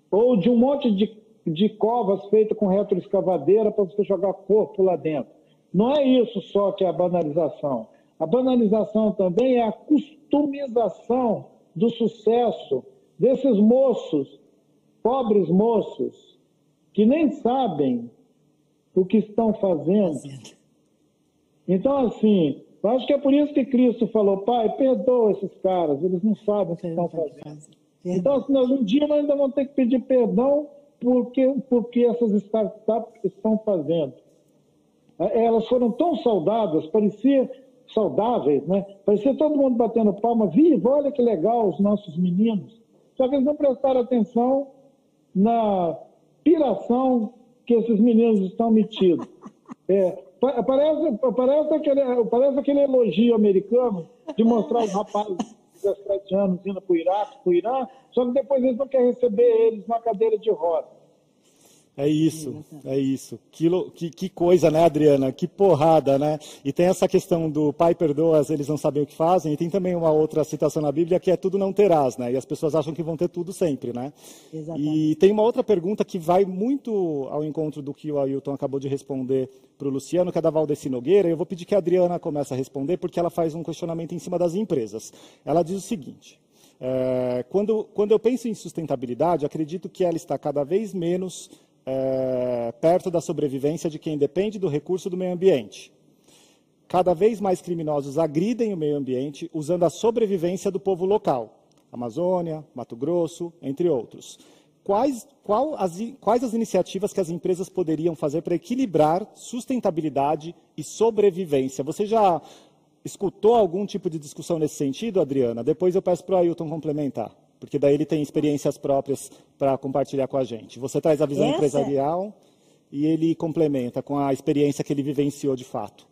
Speaker 3: ou de um monte de covas feitas com retroescavadeira para você jogar corpo lá dentro. Não é isso só que é a banalização. A banalização também é a customização do sucesso desses moços, pobres moços, que nem sabem o que estão fazendo. Então, assim, eu acho que é por isso que Cristo falou, Pai, perdoa esses caras, eles não sabem o que estão fazendo. Então, assim, um dia nós ainda vamos ter que pedir perdão porque essas startups estão fazendo. Elas foram tão saudáveis, saudáveis, né? Parecia todo mundo batendo palma, viva, olha que legal os nossos meninos. Só que eles não prestaram atenção na piração que esses meninos estão metidos. Parece aquele elogio americano de mostrar os rapazes de 17 anos indo para o Iraque, para o Irã, só que depois eles não querem receber eles na cadeira de roda.
Speaker 1: É isso, é isso. Que coisa, né, Adriana? Que porrada, né? E tem essa questão do pai perdoa, eles não sabem o que fazem, e tem também uma outra citação na Bíblia que é tudo não terás, né? E as pessoas acham que vão ter tudo sempre, né? Exatamente. E tem uma outra pergunta que vai muito ao encontro do que o Ailton acabou de responder para o Luciano, que é da Valdeci Nogueira, e eu vou pedir que a Adriana comece a responder, porque ela faz um questionamento em cima das empresas. Ela diz o seguinte: quando eu penso em sustentabilidade, acredito que ela está cada vez menos perto da sobrevivência de quem depende do recurso do meio ambiente. Cada vez mais criminosos agridem o meio ambiente usando a sobrevivência do povo local, Amazônia, Mato Grosso, entre outros. Quais as iniciativas que as empresas poderiam fazer para equilibrar sustentabilidade e sobrevivência? Você já escutou algum tipo de discussão nesse sentido, Adriana? Depois eu peço para o Ailton complementar, porque daí ele tem experiências próprias para compartilhar com a gente. Você traz a visão empresarial e ele complementa com a experiência que ele vivenciou de fato.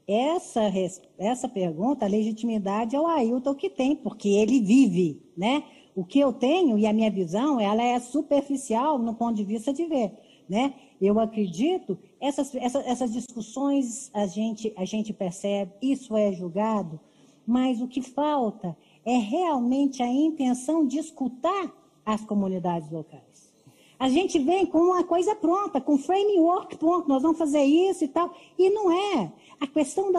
Speaker 2: Essa pergunta, a legitimidade é o Ailton que tem, porque ele vive, né? O que eu tenho e a minha visão, ela é superficial no ponto de vista de ver, né? Eu acredito, essas discussões a gente percebe, isso é julgado, mas o que falta é realmente a intenção de escutar as comunidades locais. A gente vem com uma coisa pronta, com framework pronto, nós vamos fazer isso e tal, e não é. A questão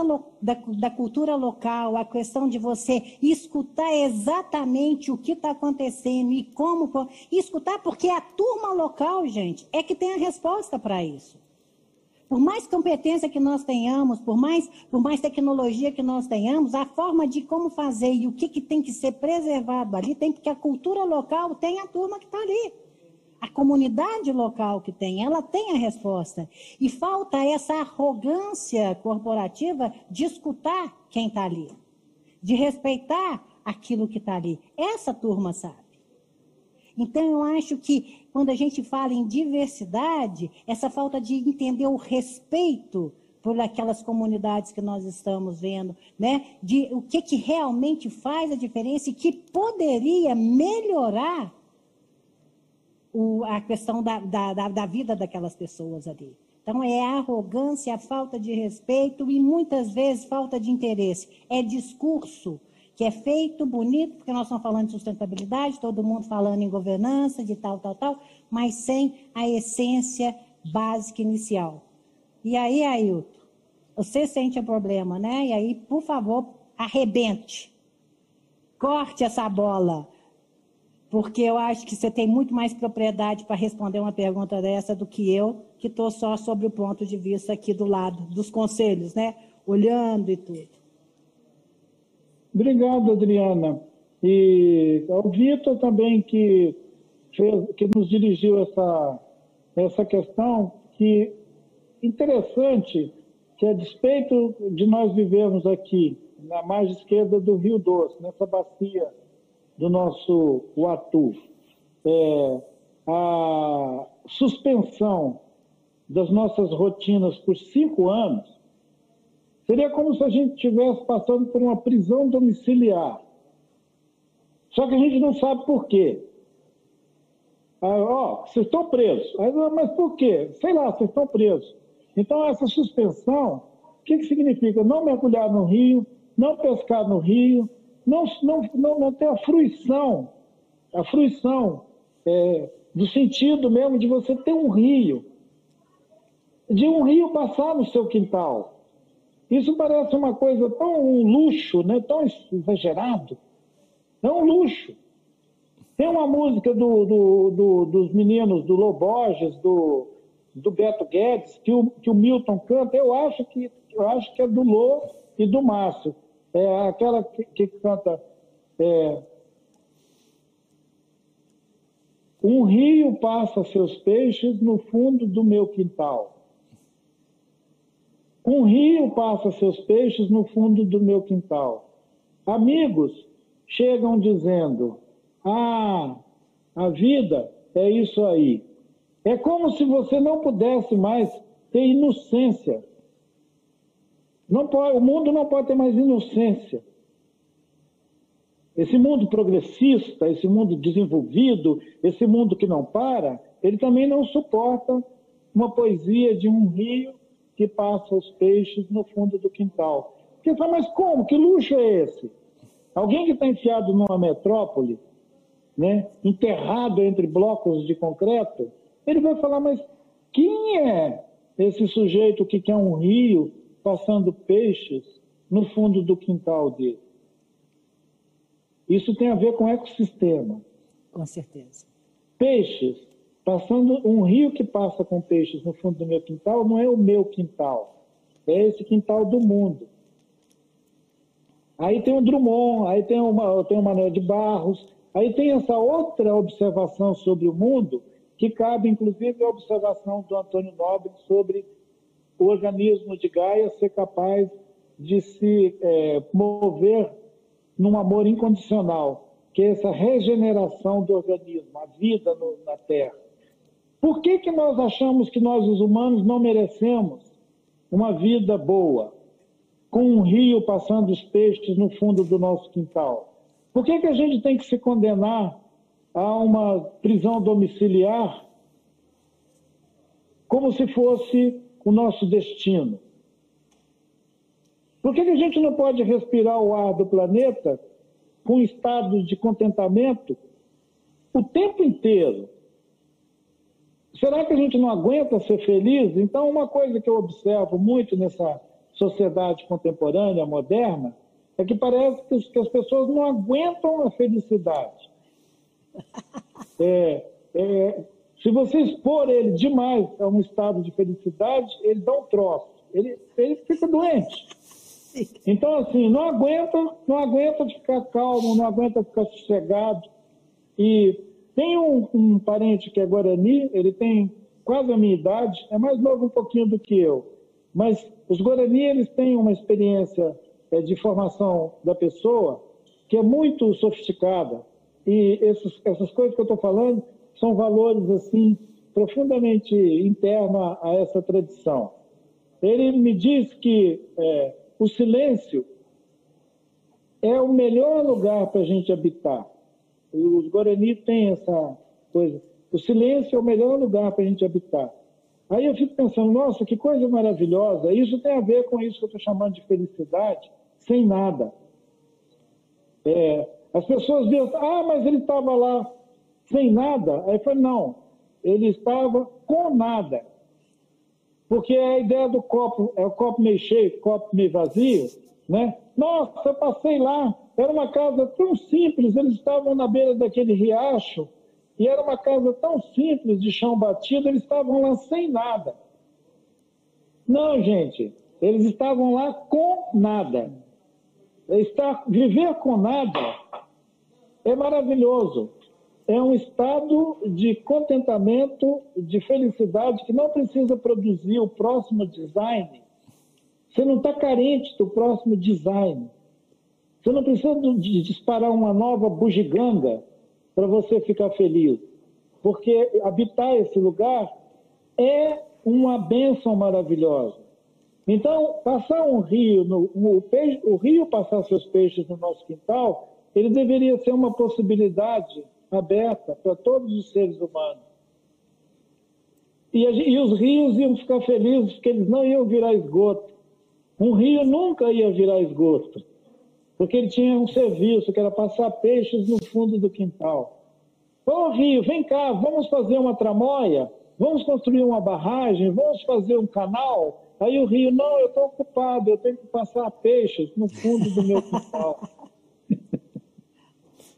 Speaker 2: da cultura local, a questão de você escutar exatamente o que está acontecendo e como... E escutar porque a turma local, gente, é que tem a resposta para isso. Por mais competência que nós tenhamos, por mais tecnologia que nós tenhamos, a forma de como fazer e o que tem que ser preservado ali, porque a cultura local tem a turma que está ali. A comunidade local que tem, ela tem a resposta. E falta essa arrogância corporativa de escutar quem está ali, de respeitar aquilo que está ali. Essa turma sabe. Então, eu acho que, quando a gente fala em diversidade, essa falta de entender o respeito por aquelas comunidades que nós estamos vendo, né? De o que realmente faz a diferença e que poderia melhorar a questão da vida daquelas pessoas ali. Então, é a arrogância, a falta de respeito e, muitas vezes, falta de interesse. É discurso que é feito, bonito, porque nós estamos falando de sustentabilidade, todo mundo falando em governança, de tal, mas sem a essência básica inicial. E aí, Ailton, você sente o problema, né? E aí, por favor, arrebente. Corte essa bola. Porque eu acho que você tem muito mais propriedade para responder uma pergunta dessa do que eu, que estou só sobre o ponto de vista aqui do lado dos conselhos, né? Olhando e tudo.
Speaker 3: Obrigado, Adriana. E ao Vitor também, que nos dirigiu essa questão, que interessante que, a despeito de nós vivermos aqui, na margem esquerda do Rio Doce, nessa bacia do nosso Uatu, a suspensão das nossas rotinas por 5 anos, seria como se a gente estivesse passando por uma prisão domiciliar. Só que a gente não sabe por quê. Vocês estão presos. Mas por quê? Sei lá, vocês estão presos. Então, essa suspensão, o que significa? Não mergulhar no rio, não pescar no rio, não ter a fruição do sentido mesmo de você ter um rio, de um rio passar no seu quintal. Isso parece uma coisa tão luxo, né? Tão exagerado. É um luxo. Tem uma música dos meninos do Loborges, do Beto Guedes, que o Milton canta. Eu acho que é do Lô e do Márcio. É aquela que canta... Um rio passa seus peixes no fundo do meu quintal. Um rio passa seus peixes no fundo do meu quintal. Amigos chegam dizendo, a vida é isso aí. É como se você não pudesse mais ter inocência. Não pode, o mundo não pode ter mais inocência. Esse mundo progressista, esse mundo desenvolvido, esse mundo que não para, ele também não suporta uma poesia de um rio que passa os peixes no fundo do quintal. Porque fala, mas como? Que luxo é esse? Alguém que está enfiado numa metrópole, né, enterrado entre blocos de concreto, ele vai falar, mas quem é esse sujeito que quer um rio passando peixes no fundo do quintal dele? Isso tem a ver com ecossistema.
Speaker 2: Com certeza.
Speaker 3: Peixes, passando um rio que passa com peixes no fundo do meu quintal, não é o meu quintal, é esse quintal do mundo. Aí tem o Drummond, aí tem o Manuel de Barros, aí tem essa outra observação sobre o mundo, que cabe inclusive a observação do Antônio Nobre sobre o organismo de Gaia ser capaz de se mover num amor incondicional, que é essa regeneração do organismo, a vida na Terra. Por que nós achamos que nós, os humanos, não merecemos uma vida boa, com um rio passando os peixes no fundo do nosso quintal? Por que a gente tem que se condenar a uma prisão domiciliar como se fosse o nosso destino? Por que a gente não pode respirar o ar do planeta com estado de contentamento o tempo inteiro? Será que a gente não aguenta ser feliz? Então, uma coisa que eu observo muito nessa sociedade contemporânea, moderna, é que parece que as pessoas não aguentam a felicidade. Se você expor ele demais a um estado de felicidade, ele dá um troço, ele fica doente. Então, assim, não aguenta ficar calmo, não aguenta ficar sossegado. E tem um parente que é Guarani, ele tem quase a minha idade, é mais novo um pouquinho do que eu. Mas os Guarani, eles têm uma experiência de formação da pessoa que é muito sofisticada. E essas coisas que eu estou falando são valores, assim, profundamente internos a essa tradição. Ele me diz que o silêncio é o melhor lugar para a gente habitar. Os Guarani têm essa coisa. O silêncio é o melhor lugar para a gente habitar. Aí eu fico pensando, nossa, que coisa maravilhosa. Isso tem a ver com isso que eu estou chamando de felicidade sem nada. As pessoas dizem, mas ele estava lá sem nada. Aí eu falei, não, ele estava com nada. Porque a ideia do copo é o copo meio cheio, copo meio vazio, né? Nossa, eu passei lá, era uma casa tão simples, eles estavam na beira daquele riacho, e era uma casa tão simples, de chão batido, eles estavam lá sem nada. Não, gente, eles estavam lá com nada. Viver com nada é maravilhoso. É um estado de contentamento, de felicidade, que não precisa produzir o próximo design. Você não está carente do próximo design. Você não precisa de disparar uma nova bugiganga para você ficar feliz. Porque habitar esse lugar é uma bênção maravilhosa. Então, passar um rio, o rio passar seus peixes no nosso quintal, ele deveria ser uma possibilidade aberta para todos os seres humanos. E os rios iam ficar felizes porque eles não iam virar esgoto. Um rio nunca ia virar esgoto, porque ele tinha um serviço que era passar peixes no fundo do quintal. Ô rio, vem cá, vamos fazer uma tramóia, vamos construir uma barragem, vamos fazer um canal. Aí o rio, não, eu estou ocupado, eu tenho que passar peixes no fundo do meu quintal.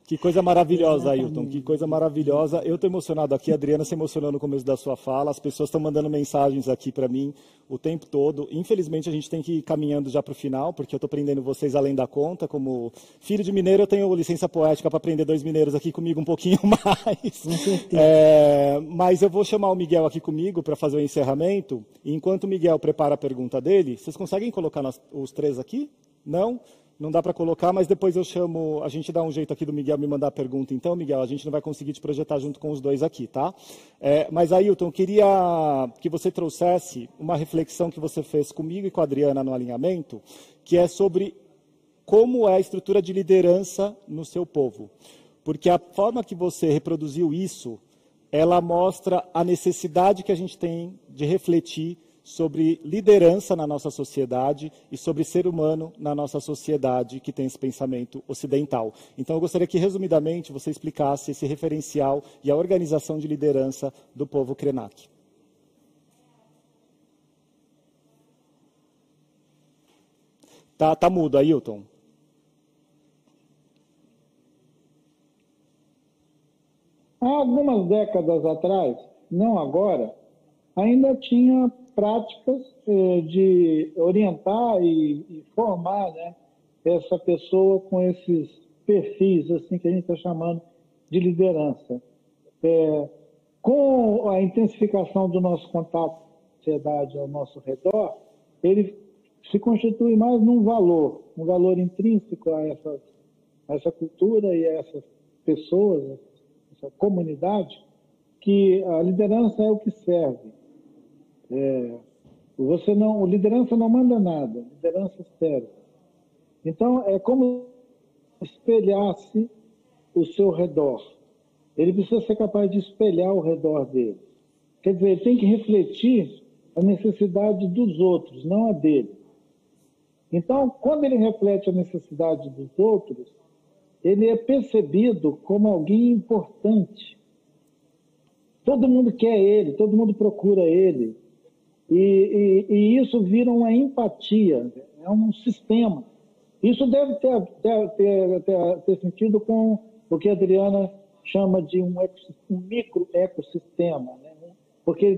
Speaker 1: Que coisa maravilhosa, Ailton, que coisa maravilhosa. Eu estou emocionado aqui, a Adriana se emocionou no começo da sua fala, as pessoas estão mandando mensagens aqui para mim o tempo todo. Infelizmente, a gente tem que ir caminhando já para o final, porque eu estou prendendo vocês além da conta. Como filho de mineiro, eu tenho licença poética para prender 2 mineiros aqui comigo um pouquinho mais. Mas eu vou chamar o Miguel aqui comigo para fazer o encerramento. E enquanto o Miguel prepara a pergunta dele, vocês conseguem colocar os 3 aqui? Não? Não dá para colocar, mas depois eu chamo, a gente dá um jeito aqui do Miguel me mandar a pergunta. Então, Miguel, a gente não vai conseguir te projetar junto com os dois aqui, tá? Mas, Ailton, eu queria que você trouxesse uma reflexão que você fez comigo e com a Adriana no alinhamento, que é sobre como é a estrutura de liderança no seu povo. Porque a forma que você reproduziu isso, ela mostra a necessidade que a gente tem de refletir sobre liderança na nossa sociedade e sobre ser humano na nossa sociedade que tem esse pensamento ocidental. Então, eu gostaria que, resumidamente, você explicasse esse referencial e a organização de liderança do povo Krenak. Tá mudo, Ailton.
Speaker 3: Há algumas décadas atrás, não agora, ainda tinha práticas de orientar e formar, né, essa pessoa com esses perfis assim que a gente está chamando de liderança. Com a intensificação do nosso contato com a sociedade ao nosso redor, ele se constitui mais num valor intrínseco a essa cultura e a essas pessoas, essa comunidade, que a liderança é o que serve. Liderança não manda nada, liderança serve. Então, é como espelhar-se o seu redor. Ele precisa ser capaz de espelhar o redor dele. Quer dizer, ele tem que refletir a necessidade dos outros, não a dele. Então, quando ele reflete a necessidade dos outros, ele é percebido como alguém importante. Todo mundo quer ele, todo mundo procura ele. E isso vira uma empatia, é um sistema. Isso deve ter sentido com o que a Adriana chama de um micro-ecossistema, né? Porque ele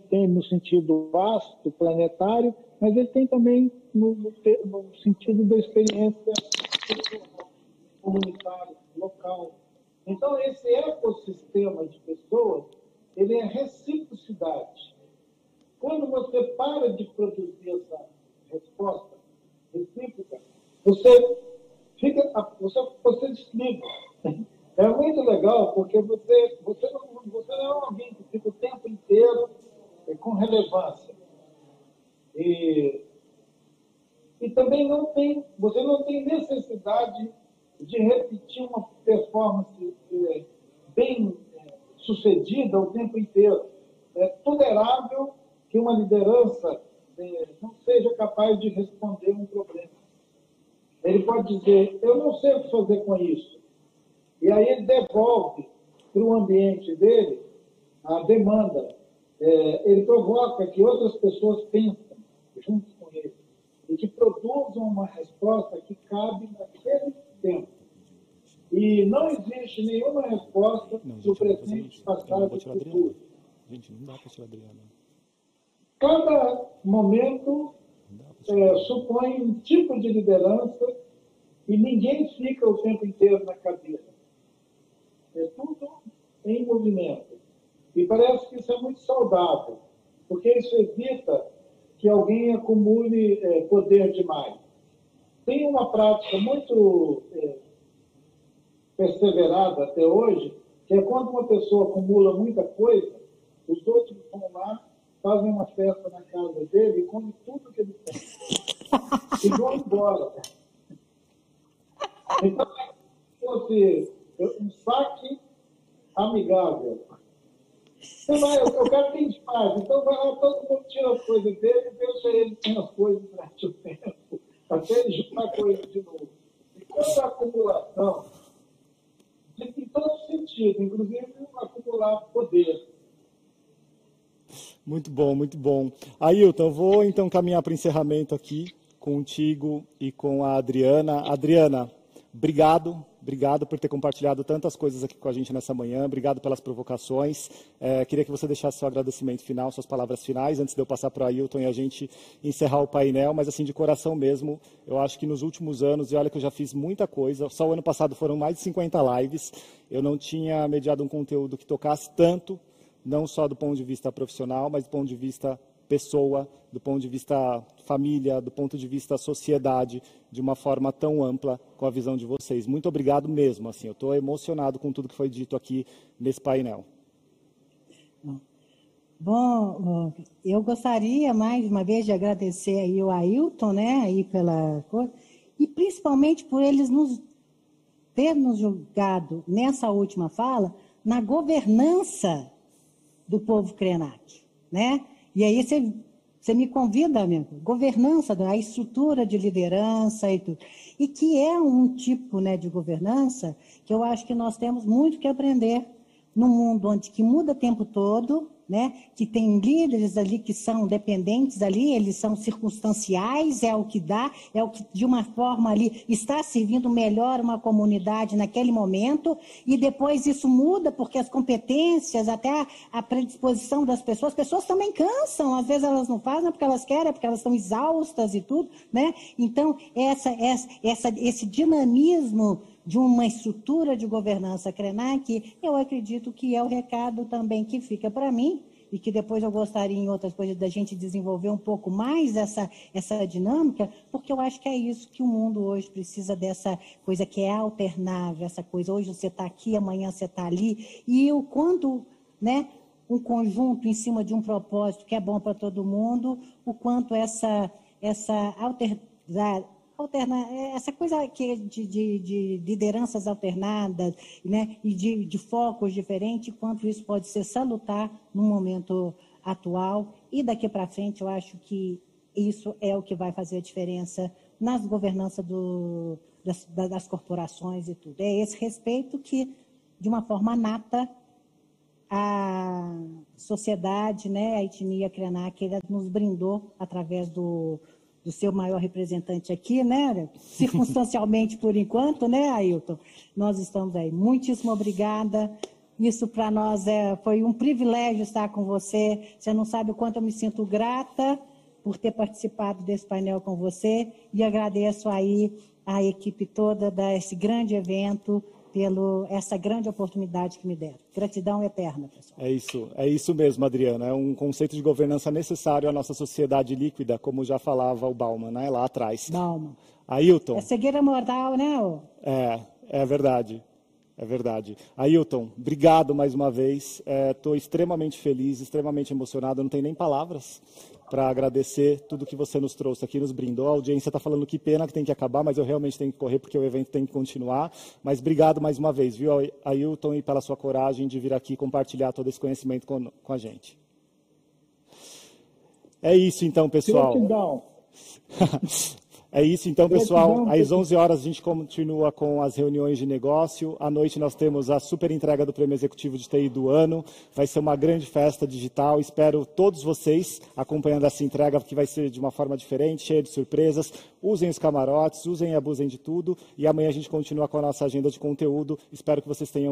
Speaker 3: tem no sentido vasto, planetário, mas ele tem também no sentido da experiência comunitária, local. Então, esse ecossistema de pessoas, ele é reciprocidade. Quando você para de produzir essa resposta recíproca, você desliga. É muito legal, porque você não é alguém que fica o tempo inteiro com relevância. E também você não tem necessidade de repetir uma performance bem sucedida o tempo inteiro. É tolerável que uma liderança não seja capaz de responder um problema. Ele pode dizer, eu não sei o que fazer com isso. E aí ele devolve para o ambiente dele a demanda. Ele provoca que outras pessoas pensem juntos com ele e que produzam uma resposta que cabe naquele tempo. E não existe nenhuma resposta do presente, passado e futuro.
Speaker 1: Gente, não dá para tirar a Adriana.
Speaker 3: Cada momento supõe um tipo de liderança e ninguém fica o tempo inteiro na cadeira. É tudo em movimento. E parece que isso é muito saudável, porque isso evita que alguém acumule poder demais. Tem uma prática muito perseverada até hoje, que é quando uma pessoa acumula muita coisa, os outros vão lá, fazem uma festa na casa dele e comem tudo que ele tem. E vão embora. Então, se fosse um saque amigável. Eu quero ter espaço. Então, vai lá, todo mundo tira as coisas dele e deixa ele sem as coisas durante o tempo, até ele juntar coisas de novo. E quando a acumulação, em todo sentido, inclusive acumular poder.
Speaker 1: Muito bom, muito bom. Ailton, eu vou então caminhar para o encerramento aqui contigo e com a Adriana. Adriana, obrigado por ter compartilhado tantas coisas aqui com a gente nessa manhã, obrigado pelas provocações. Queria que você deixasse seu agradecimento final, suas palavras finais, antes de eu passar para o Ailton e a gente encerrar o painel, mas assim, de coração mesmo, eu acho que nos últimos anos, e olha que eu já fiz muita coisa, só o ano passado foram mais de 50 lives, eu não tinha mediado um conteúdo que tocasse tanto, não só do ponto de vista profissional, mas do ponto de vista pessoa, do ponto de vista família, do ponto de vista sociedade, de uma forma tão ampla com a visão de vocês. Muito obrigado mesmo. Assim, eu estou emocionado com tudo que foi dito aqui nesse painel.
Speaker 2: Bom, eu gostaria mais uma vez de agradecer aí o Ailton, né, aí pela coisa, e principalmente por eles ter nos julgado nessa última fala na governança do povo Krenak, né? E aí você me convida, amigo, governança, a estrutura de liderança e tudo. E que é um tipo, né, de governança que eu acho que nós temos muito que aprender num mundo onde que muda o tempo todo, né, que tem líderes ali que são dependentes ali, eles são circunstanciais, é o que dá, é o que de uma forma ali está servindo melhor uma comunidade naquele momento, e depois isso muda porque as competências, até a predisposição das pessoas, as pessoas também cansam, às vezes elas não fazem porque elas querem, porque elas estão exaustas e tudo, né? Então, esse dinamismo de uma estrutura de governança Krenak, eu acredito que é o recado também que fica para mim, e que depois eu gostaria em outras coisas da gente desenvolver um pouco mais essa dinâmica, porque eu acho que é isso que o mundo hoje precisa, dessa coisa que é alternável, essa coisa, hoje você está aqui, amanhã você está ali, e quando, né, um conjunto em cima de um propósito que é bom para todo mundo, o quanto essa coisa que de lideranças alternadas, né, e de focos diferentes, quanto isso pode ser salutar no momento atual. E daqui para frente, eu acho que isso é o que vai fazer a diferença nas governanças das corporações e tudo. É esse respeito que, de uma forma nata, a sociedade, né, a etnia Krenak, ela nos brindou através do seu maior representante aqui, né? Circunstancialmente por enquanto, né, Ailton? Nós estamos aí. Muitíssimo obrigada. Isso para nós foi um privilégio estar com você. Você não sabe o quanto eu me sinto grata por ter participado desse painel com você, e agradeço aí a equipe toda desse grande evento essa grande oportunidade que me deram. Gratidão eterna, pessoal.
Speaker 1: É isso mesmo, Adriana. É um conceito de governança necessário à nossa sociedade líquida, como já falava o Bauman, né, lá atrás.
Speaker 2: Bauman.
Speaker 1: Ailton.
Speaker 2: É cegueira mortal, né?
Speaker 1: É verdade. É verdade. Ailton, obrigado mais uma vez. Estou extremamente feliz, extremamente emocionado. Não tenho nem palavras para agradecer tudo que você nos trouxe aqui, nos brindou. A audiência está falando que pena que tem que acabar, mas eu realmente tenho que correr porque o evento tem que continuar. Mas obrigado mais uma vez, viu, Ailton, e pela sua coragem de vir aqui compartilhar todo esse conhecimento com a gente. É isso então, pessoal.
Speaker 3: Gratidão.
Speaker 1: É isso então, pessoal. Às 11 horas a gente continua com as reuniões de negócio. À noite nós temos a super entrega do Prêmio Executivo de TI do ano. Vai ser uma grande festa digital. Espero todos vocês acompanhando essa entrega, que vai ser de uma forma diferente, cheia de surpresas. Usem os camarotes, usem e abusem de tudo. E amanhã a gente continua com a nossa agenda de conteúdo. Espero que vocês tenham